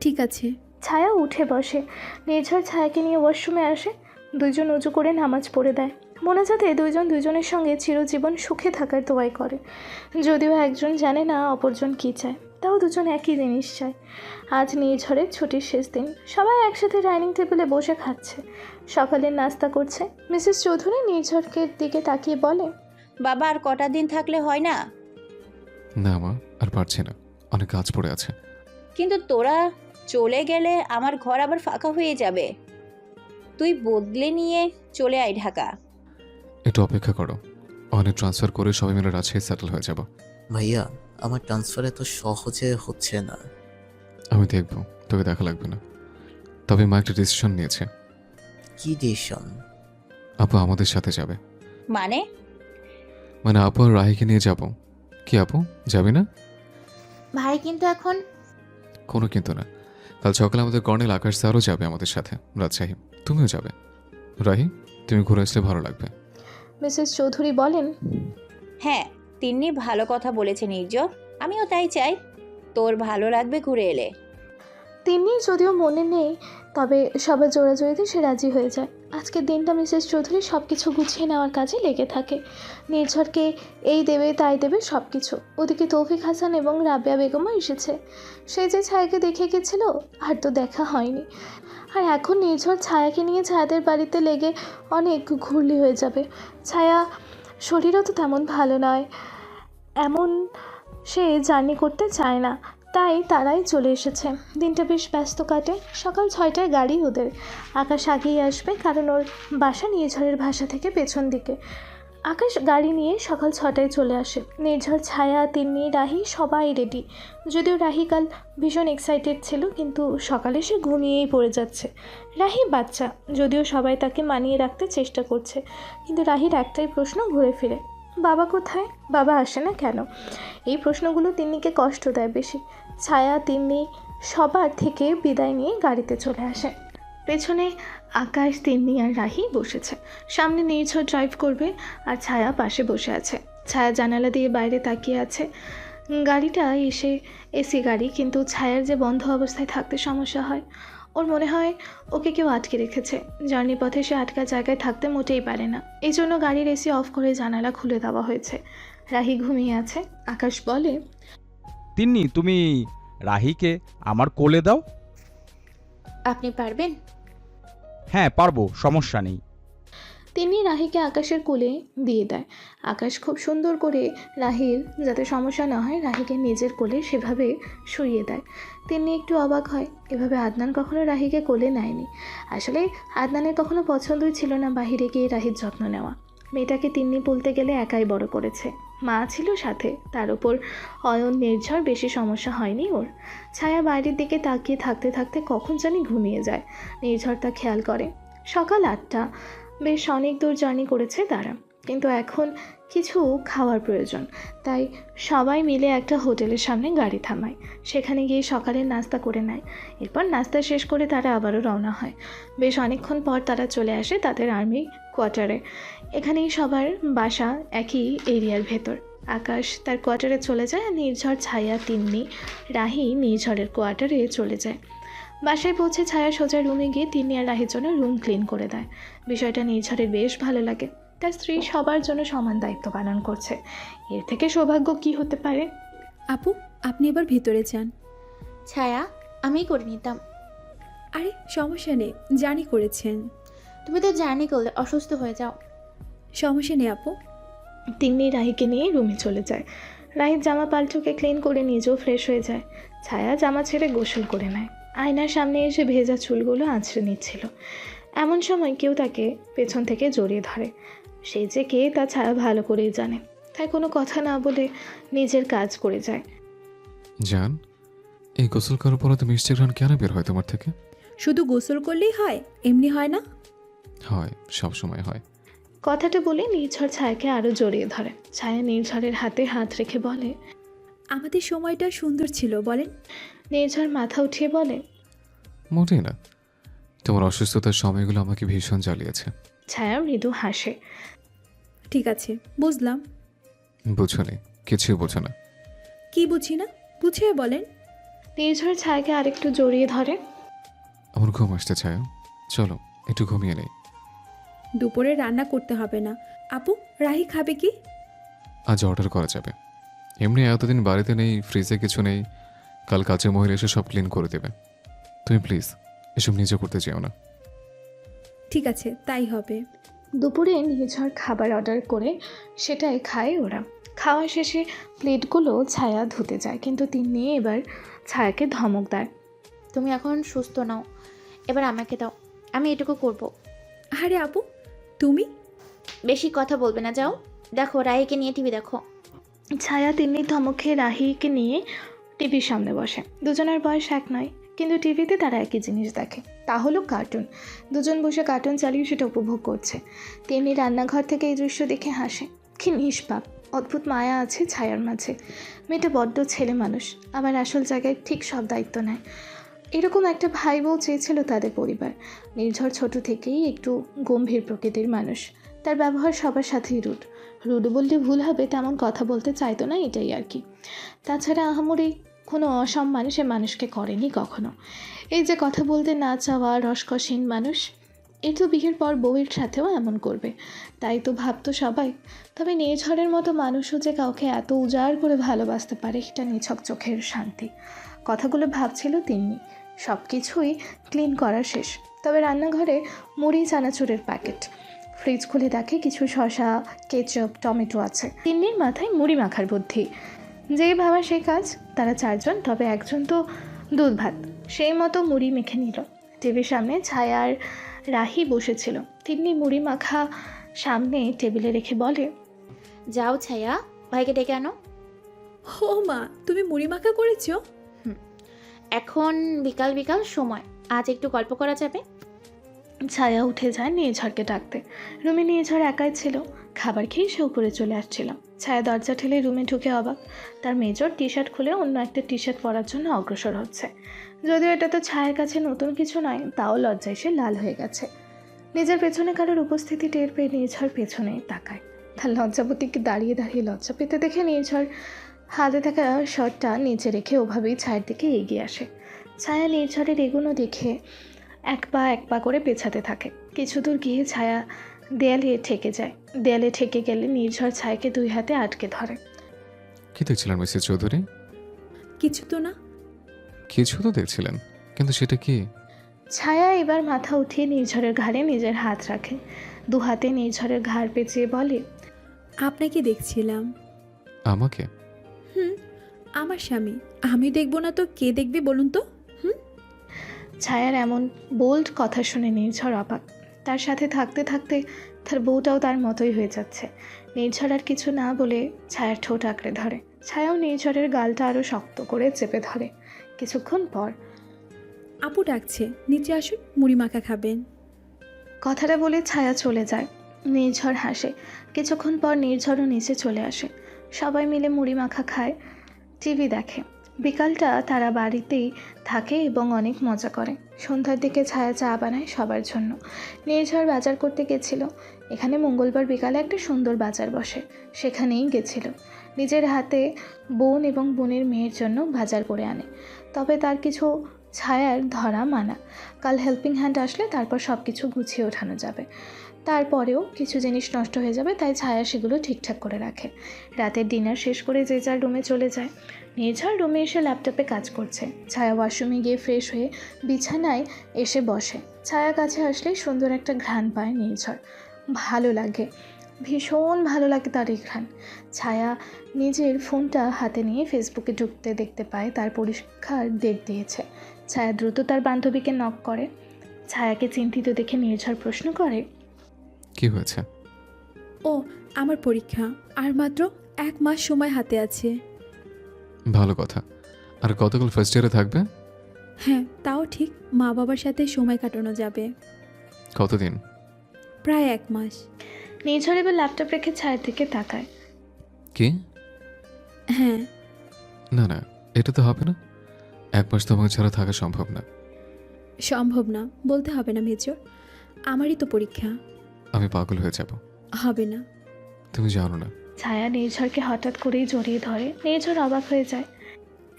ঠিক আছে। ছায়া উঠে বসে। নির্ঝর ছায়াকে নিয়ে ওয়াশরুমে আসে। দুইজন উঁচু করে নামাজ পড়ে দেয়, মনে যাতে দুইজন দুইজনের সঙ্গে চিরজীবন সুখে থাকার দোয়াই করে। যদিও একজন জানে না অপরজন কী চায়, তাও দুজন একই জিনিস চায়। আজ নির্ঝরের ছুটির শেষ দিন। সবাই একসাথে ডাইনিং টেবিলে বসে খাচ্ছে, সকালের নাস্তা করছে। মিসেস চৌধুরী নির্ঝরকে দিকে তাকিয়ে বলে, বাবা আর কটা দিন থাকলে হয় না? না মা, আর পারছি না, অনেক কাজ পড়ে আছে। কিন্তু তোরা চলে গেলে আমার ঘর আবার ফাঁকা হয়ে যাবে। তুই বদলে নিয়ে চলে আয় ঢাকা। একটু অপেক্ষা করো, অনেক ট্রান্সফার করে সবাই মিলে রাজশাহী সেটেল হয়ে যাব। ভাইয়া, আমার ট্রান্সফার এত সহজে হচ্ছে না। আমি দেখবো, তোকে দেখা লাগবে না। তবে মা একটা ডিসিশন নিয়েছে। কি ডিসিশন? আপু আমাদের সাথে যাবে। মানে আপু আর রাহিকে নিয়ে যাব। কি আপু, যাবি না? ভাই কিন্তু এখন কোনো কিন্তু না। কাল সকালে আমাদের কর্নেল আকাশ স্যারও যাবে আমাদের সাথে রাজশাহী। তুমিও যাবে। রাহি, তুমি ঘুরে আসলে ভালো লাগবে। মিসেস চৌধুরী বলেন, হ্যাঁ, তিন্নি ভালো কথা বলেছে নির্ঝর, আমিও তাই চাই। তোর ভালো লাগবে ঘুরে এলে। তিনি যদিও মনে নেই, তবে সবার জোড়াজোড়িতে সে রাজি হয়ে যায়। আজকের দিনটা মিসেস চৌধুরী সব কিছু গুছিয়ে নেওয়ার কাজে লেগে থাকে। নির্ঝরকে এই দেবে তাই দেবে সব কিছু। ওদিকে তৌফিক হাসান এবং রাবেয়া বেগমও এসেছে। সে যে ছায়াকে দেখে গেছিল, আর তো দেখা হয়নি। আর এখন নির্ঝর ছায়াকে নিয়ে ছায়াদের বাড়িতে লেগে অনেক ঘুরলি হয়ে যাবে। ছায়া শরীরও তো তেমন ভালো নয়, এমন সে জার্নি করতে চায় না, তাই তারাই চলে এসেছে। দিনটা বেশ ব্যস্ত কাটে। সকাল 6টায় গাড়ি ওদের। আকাশ আগেই আসবে, কারণ ওর বাসা নির্ঝরের ভাষা থেকে পেছন দিকে। আকাশ গাড়ি নিয়ে সকাল 6টায় চলে আসে। নির্ঝর, ছায়া, তিন্নি, রাহি সবাই রেডি। যদিও রাহি কাল ভীষণ এক্সাইটেড ছিল, কিন্তু সকালে সে ঘুমিয়েই পড়ে যাচ্ছে। রাহি বাচ্চা, যদিও সবাই তাকে মানিয়ে রাখতে চেষ্টা করছে, কিন্তু রাহির একটাই প্রশ্ন ঘুরে ফিরে, বাবা কোথায়? বাবা আসে না কেন? এই প্রশ্নগুলো তিন্নিকে কষ্ট দেয় বেশি। ছায়া তিন্নি সবার থেকে বিদায় নিয়ে গাড়িতে চলে আসে। পেছনে আকাশ, তিন্নি আর রাহি বসেছে। সামনে নির্ঝর ড্রাইভ করবে আর ছায়া পাশে বসে আছে। ছায়া জানালা দিয়ে বাইরে তাকিয়ে আছে। গাড়িটা এসে এসি গাড়ি, কিন্তু ছায়ার যে বন্ধ অবস্থায় থাকতে সমস্যা হয়। ওর মনে হয় ওকে কেউ আটকে রেখেছে। জার্নি পথে সে আটকা জায়গায় থাকতে মোটেই পারে না। এই জন্য গাড়ির এসি অফ করে জানালা খুলে দেওয়া হয়েছে। রাহি ঘুমিয়ে আছে। আকাশ বলে, তিন্নি তুমি রাহিকে আমার কোলে দাও। আপনি পারবেন? হ্যাঁ পারবো, সমস্যা নেই। তিনি রাহিকে আকাশের কোলে দিয়ে দেয়। আকাশ খুব সুন্দর করে রাহির যাতে সমস্যা না হয় রাহিকে নিজের কোলে সেভাবে শুইয়ে দেয়। তিনি একটু অবাক হয়, এভাবে আদনান কখনো রাহিকে কোলে নেয়নি। আসলে আদনানের কখনো পছন্দই ছিল না বাইরে গিয়ে রাহির যত্ন নেওয়া। মেয়েটাকে তিন্নি বলতে গেলে একাই বড় করেছে, মা ছিল সাথে, তার উপর অয়ন নির্ঝর, বেশি সমস্যা হয়নি ওর। ছায়া বাইরের দিকে তাকিয়ে থাকতে থাকতে কখন জানি ঘুমিয়ে যায়। নির্ঝর তা খেয়াল করে। সকাল 8টা, বেশ অনেক দূর জার্নি করেছে তারা, কিন্তু এখন কিছু খাওয়ার প্রয়োজন। তাই সবাই মিলে একটা হোটেলের সামনে গাড়ি থামায়। সেখানে গিয়ে সকালের নাস্তা করে নেয়। এরপর নাস্তা শেষ করে তারা আবারও রওনা হয়। বেশ অনেকক্ষণ পর তারা চলে আসে তাদের আর্মি কোয়ার্টারে। এখানেই সবার বাসা একই এরিয়ার ভেতর। আকাশ তার কোয়ার্টারে চলে যায়, আর নির্ঝর, ছায়া, তিন্নি, রাহি নির্ঝরের কোয়ার্টারে চলে যায়। বাসায় পৌঁছে ছায়া সোজা রুমে গিয়ে তিন্নি আর রাহির জন্য রুম ক্লিন করে দেয়। বিষয়টা নির্ঝরের বেশ ভালো লাগে। তার স্ত্রী সবার জন্য সমান দায়িত্ব পালন করছে। এর থেকে সৌভাগ্য কি হতে পারে? আপু, আপনি এবার ভেতরে যান। ছায়া, আমিই করে নিতাম। আরে সমস্যা নেই, জানি করেছেন। তুমি তো জার্নি করলে অসুস্থ হয়ে যাও। সমস্যা নেই আপু। তিন্নি রাহিকে নিয়ে রুমে চলে যায়। রাহির জামা পাল্টুকে ক্লিন করে নিজেও ফ্রেশ হয়ে যায়। ছায়া জামা ছেড়ে গোসল করে নেয়। আয়নার সামনে এসে ভেজা চুলগুলো আঁচড়ে নিচ্ছিল। এমন সময় কেউ তাকে পেছন থেকে জড়িয়ে ধরে। সে যে কে তা ছায়া ভালো করেই জানে, তাই কোনো কথা না বলে নিজের কাজ করে যায়। জান, এই গোসল করার পরে তো মিষ্টি ঘ্রাণ কেন বের হয় তোমার থেকে? শুধু গোসল করলেই হয়, এমনি হয় না? হয়, সব সময় হয়। কথাটা বলে নির্ঝর ছায়াকে আরও জড়িয়ে ধরে। ছায়া নির্ঝরের হাতে হাত রেখে বলে, আমাদের সময়টা সুন্দর ছিল বলেন। নির্ঝর মাথা উঠিয়ে বলে, মোটেই না, তোমার অসুস্থতার সময়গুলো আমাকে ভীষণ জ্বালিয়েছে। ছায়া মৃদু হাসে। ঠিক আছে, বুঝলাম। বুঝো নি, কিছুই বোঝো না। কি বুঝি না, বুঝিয়ে বলেন। নির্ঝর ছায়াকে আরেকটু জড়িয়ে ধরে। আমার ঘুম আসতে চায়, চলো একটু ঘুমিয়ে নেই। দুপুরে রান্না করতে হবে না। আপু, রাহি খাবে কি? আজ অর্ডার করা যাবে। এমনি এতদিন বাড়িতে নেই, ফ্রিজে কিছু নেই, কাল কাজের মহিলা এসে সব ক্লিন করে দেবে। তুমি প্লিজ এসব নিজে করতে চেও না। ঠিক আছে, তাই হবে। দুপুরে নির্ঝর খাবার অর্ডার করে সেটাই খায় ওরা। খাওয়া শেষে প্লেটগুলো ছায়া ধুতে যায়, কিন্তু তিনি এবার ছায়াকে ধমক দেয়। তুমি এখন সুস্থ নাও, এবার আমাকে দাও, আমি এটুকু করব। আরে আপু, তুমি বেশি কথা বলবে না, যাও দেখো রাহিকে নিয়ে টিভি দেখো। ছায়া তিনি ধমক খেয়ে রাহিকে নিয়ে টিভির সামনে বসে। দুজনের বয়স এক নয়, কিন্তু টিভিতে তারা একই জিনিস দেখে, তা হলো কার্টুন। দুজন বসে কার্টুন চালিয়ে সেটা উপভোগ করছে। তিনি রান্নাঘর থেকে এই দৃশ্য দেখে হাসে। কি নিষ্পাপ, অদ্ভুত মায়া আছে ছায়ার মাঝে। মেয়েটা বড্ড ছেলে মানুষ, আবার আসল জায়গায় ঠিক সব দায়িত্ব নেয়। এরকম একটা ভাই বউ চেয়েছিল তাদের পরিবার। নির্ঝর ছোট থেকেই একটু গম্ভীর প্রকৃতির মানুষ। তার ব্যবহার সবার সাথেই রুড বললে ভুল হবে, তেমন কথা বলতে চাইতো না, এটাই আর কি। তাছাড়া আহামরি কোনো অসম্মান সে মানুষকে করেনি কখনো। এই যে কথা বলতে না চাওয়া রসকসীন মানুষ, এই তো বিয়ের পর বউয়ের সাথেও এমন করবে, তাই তো ভাবতো সবাই। তবে নির্ঝরের মতো মানুষও যে কাউকে এত উজাড় করে ভালোবাসতে পারে, এটা নিছক চোখের শান্তি। কথাগুলো ভাবছিল তিন্নি। সব কিছুই ক্লিন করা শেষ, তবে রান্নাঘরে মুড়ি চানাচুরের প্যাকেট। ফ্রিজ খুলে দেখে কিছু শসা, কেচাপ, টমেটো আছে। তিন্নির মাথায় মুড়ি মাখার বুদ্ধি। যেই ভাবা সেই কাজ। তারা চারজন, তবে একজন তো দুধ ভাত। সেই মতো মুড়ি মেখে নিল। টিভির সামনে ছায়া আর রাহি বসেছিল। তিন্নি মুড়ি মাখা সামনে টেবিলে রেখে বলে, যাও ছায়া, ভাইকে ডেকে আনো। ও মা, তুমি মুড়ি মাখা করেছো? এখন বিকাল বিকাল সময়, আজ একটু গল্প করা যাবে? ছায়া উঠে যায় নির্ঝরকে ডাকতে। রুমে নির্ঝর একাই ছিল। খাবার খেয়ে সে উপরে চলে আসছিল। ছায়া দরজা ঠেলে রুমে ঢুকে অবাক। তার মেজর টি শার্ট খুলে অন্য একটা টি শার্ট পরার জন্য অগ্রসর হচ্ছে। যদিও এটা তো ছায়ার কাছে নতুন কিছু নয়, তাও লজ্জায় সে লাল হয়ে গেছে। নিজের পেছনে কারোর উপস্থিতি টের পেয়ে নির্ঝর পেছনে তাকায়। তার লজ্জাবতীকে দাঁড়িয়ে দাঁড়িয়ে লজ্জা পেতে দেখে নির্ঝর হাতে থাকা শার্টটা নিচে রেখে ওভাবেই ছায়ের দিকে এগিয়ে আসে। ছায়া নির্ঝরের এগোনো দেখে এক পা করে পেছাতে থাকে। কিছু দূর গিয়ে ছায়া দেয়ালে ঠেকে যায়। দেয়ালে ঠেকে গেলে নির্ঝর ছায়াকে 2 হাতে আটকে ধরে। কি দেখছিলেন মিসেস চৌধুরী? কিছু তো না। কিছু তো দেখছিলেন, কিন্তু সেটা কি? ছায়া এবার মাথা উঠিয়ে নির্ঝরের ঘাড়ে নিজের হাত রাখে। 2 হাতে নির্ঝরের ঘাড় পেঁচিয়ে বলে, আপনাকে দেখছিলাম। আমাকে? আমার স্বামী। আমি দেখব না তো কে দেখবে বলুন তো? ছায়ার এমন বোল্ড কথা শুনে নির্ঝর অবাক। তার সাথে থাকতে থাকতে তার বউটাও তার মতোই হয়ে যাচ্ছে। নির্ঝর আর কিছু না বলে ছায়ার ঠোঁট আঁকড়ে ধরে। ছায়াও নির্ঝরের গালটা আরও শক্ত করে চেপে ধরে। কিছুক্ষণ পর আপু ডাকছে, নিচে আসুন, মুড়ি মাখা খাবেন। কথাটা বলে ছায়া চলে যায়। নির্ঝর হাসে। কিছুক্ষণ পর নির্ঝরও নিচে চলে আসে। সবাই মিলে মুড়ি মাখা খায়, টিভি দেখে। বিকালটা তারা বাড়িতেই থাকে এবং অনেক মজা করে। সন্ধ্যার দিকে ছায়া চা বানায় সবার জন্য। নির্ঝর বাজার করতে গেছিল। এখানে মঙ্গলবার বিকালে একটা সুন্দর বাজার বসে, সেখানেই গেছিল। নিজের হাতে বোন এবং বোনের মেয়ের জন্য বাজার করে আনে। তবে তার কিছু ছায়ার ধরা মানা। কাল হেল্পিং হ্যান্ড আসলে তারপর সব কিছু গুছিয়ে ওঠানো যাবে। তারপরেও কিছু জিনিস নষ্ট হয়ে যাবে, তাই ছায়া সেগুলো ঠিকঠাক করে রাখে। রাতের ডিনার শেষ করে যে যার রুমে চলে যায়। নির্ঝর রুমে এসে ল্যাপটপে কাজ করছে। ছায়া ওয়াশরুমে গিয়ে ফ্রেশ হয়ে বিছানায় এসে বসে। ছায়া কাছে আসলে সুন্দর একটা ঘ্রাণ পায় নির্ঝর। ভালো লাগে, ভীষণ ভালো লাগে তার এই ঘ্রাণ। ছায়া নিজের ফোনটা হাতে নিয়ে ফেসবুকে ঢুকতে দেখতে পায় তার পরীক্ষার ডেট দিয়েছে। ছায়া দ্রুত তার বান্ধবীকে নক করে। ছায়াকে চিন্তিত দেখে নির্ঝর প্রশ্ন করে, কি হয়েছে? ও, আমার পরীক্ষা আর মাত্র 1 মাস সময় হাতে আছে। ভালো কথা। আর গতকাল ফার্স্ট ইয়ারে থাকবে? হ্যাঁ, তাও ঠিক। মা বাবার সাথে সময় কাটানো যাবে। কতদিন? প্রায় 1 মাস। নির্ঝর এবার ল্যাপটপ রেখে ছায়ার দিকে তাকায়। কি? হ্যাঁ। না না, এটা তো হবে না। 1 মাস তোমাকে ছাড়া থাকা সম্ভব না। সম্ভব না বলতে হবে না মেজর, আমারই তো পরীক্ষা। আমি পাগল হয়ে যাব। হবে না। তুমি জানো না। ছায়া নির্ঝরকে হঠাৎ করেই জড়িয়ে ধরে। নির্ঝর অবাক হয়ে যায়।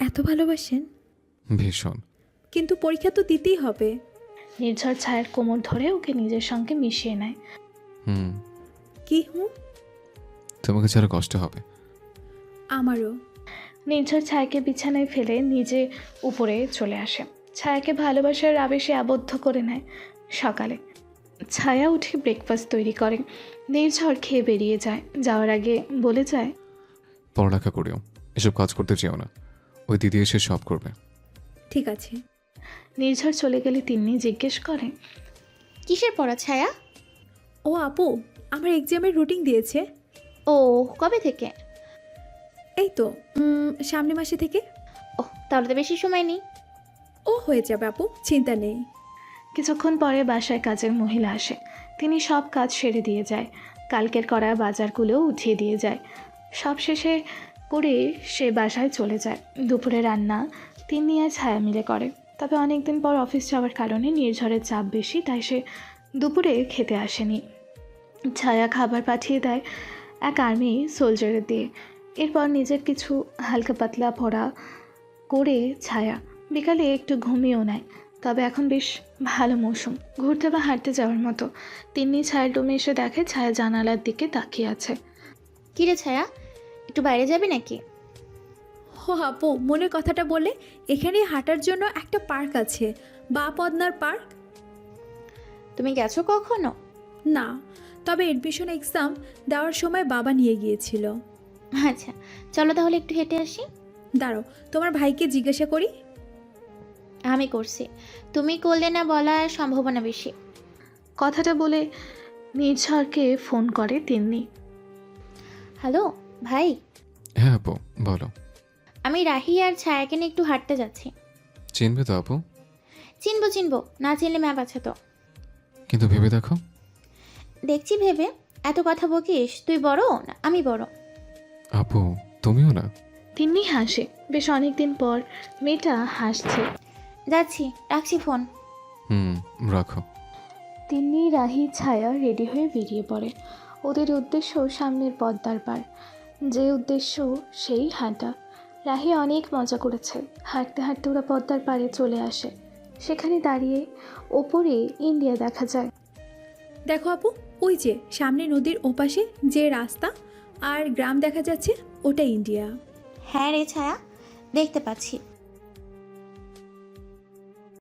এত ভালোবাসেন? ভীষণ। কিন্তু পরীক্ষা তো দিতেই হবে। নির্ঝর ছায়ার কোমর ধরে ওকে নিজের সঙ্গে মিশিয়ে নেয়। কি? তোমাকে ছাড়া কষ্ট হবে। আমারও। নির্ঝর ছায়াকে বিছানায় ফেলে নিজে উপরে চলে আসে। ছায়াকে ভালোবাসার আবেশে আবদ্ধ করে নেয়। সকালে ছায়া উঠে ব্রেকফাস্ট তৈরি করে। নির্ঝর খেয়ে বেরিয়ে যায়। যাওয়ার আগে বলে যায়, পড়ালেখা করিও, এসব কাজ করতে চেও না। ওই দিদি এসে সব করবে। ঠিক আছে। নির্ঝর চলে গেলে তিন্নি জিজ্ঞেস করে, কিসের পড়া ছায়া? ও আপু, আমার এক্সামের রুটিন দিয়েছে। ও, কবে থেকে? এই তো সামনের মাসে থেকে। ও, তাহলে তো বেশি সময় নেই। ও হয়ে যাবে আপু, চিন্তা নেই। কিছুক্ষণ পরে বাসায় কাজের মহিলা আসে। তিনি সব কাজ সেরে দিয়ে যায়। কালকের করা বাজারগুলোও উঠিয়ে দিয়ে যায়। সব শেষে করে সে বাসায় চলে যায়। দুপুরে রান্না তিন্নি আর ছায়া মিলে করে। তবে অনেক দিন পর অফিস যাওয়ার কারণে নির্ঝরের চাপ বেশি, তাই সে দুপুরে খেতে আসেনি। ছায়া খাবার পাঠিয়ে দেয় এক আর্মি সোলজারের দিয়ে। এরপর নিজের কিছু হালকা পাতলা পড়া করে ছায়া বিকালে একটু ঘুমিয়েও নেয়। তবে এখন বেশ ভালো মৌসুম, ঘুরতে বা হাঁটতে যাওয়ার মতো। তিন্নি ছায়ার রুমে এসে দেখে ছায়া জানালার দিকে তাকিয়ে আছে। কিরে ছায়া, একটু বাইরে যাবি নাকি? ও আপু, মনের কথাটা বলে, এখানে হাঁটার জন্য একটা পার্ক আছে, বা পদ্মার পার্ক। তুমি গেছো কখনো? না, তবে এডমিশন এক্সাম দেওয়ার সময় বাবা নিয়ে গিয়েছিল। আচ্ছা, চলো তাহলে একটু হেঁটে আসি। দাঁড়ো, তোমার ভাইকে জিজ্ঞাসা করি। আমি করছি, তুমি করলে না বলার সম্ভাবনা বেশি। কথাটা বলে নির্ঝরকে ফোন করে তিন্নি। হ্যালো ভাই। হ্যাঁ আপু, বলো। আমি রাহি আর ছায়াকে নিয়ে একটু হাঁটতে যাচ্ছি। চিনবে তো আপু? চিনবো, না চিনলে ম্যাপ আছে তো। কিন্তু ভেবে দেখো। দেখছি ভেবে। এত কথা বকিস? তুই বড় না আমি বড়? আপু তুমিও না? তিন্নি হাসে, বেশ অনেকদিন পর মেয়েটা হাসছে। যাচ্ছি, রাখছি ফোন। রাখো। তিন্নি, রাহি, ছায়া রেডি হয়ে বেরিয়ে পড়ে। ওদের উদ্দেশ্য সামনের পদ্মার পার, যে উদ্দেশ্য সেই হাঁটা। রাহি অনেক মজা করেছে। হাঁটতে হাঁটতে ওরা পদ্মার পাড়ে চলে আসে। সেখানে দাঁড়িয়ে ওপরে ইন্ডিয়া দেখা যায়। দেখো আপু, ওই যে সামনে নদীর ওপাশে যে রাস্তা আর গ্রাম দেখা যাচ্ছে, ওটা ইন্ডিয়া। হ্যাঁ রে ছায়া, দেখতে পাচ্ছি।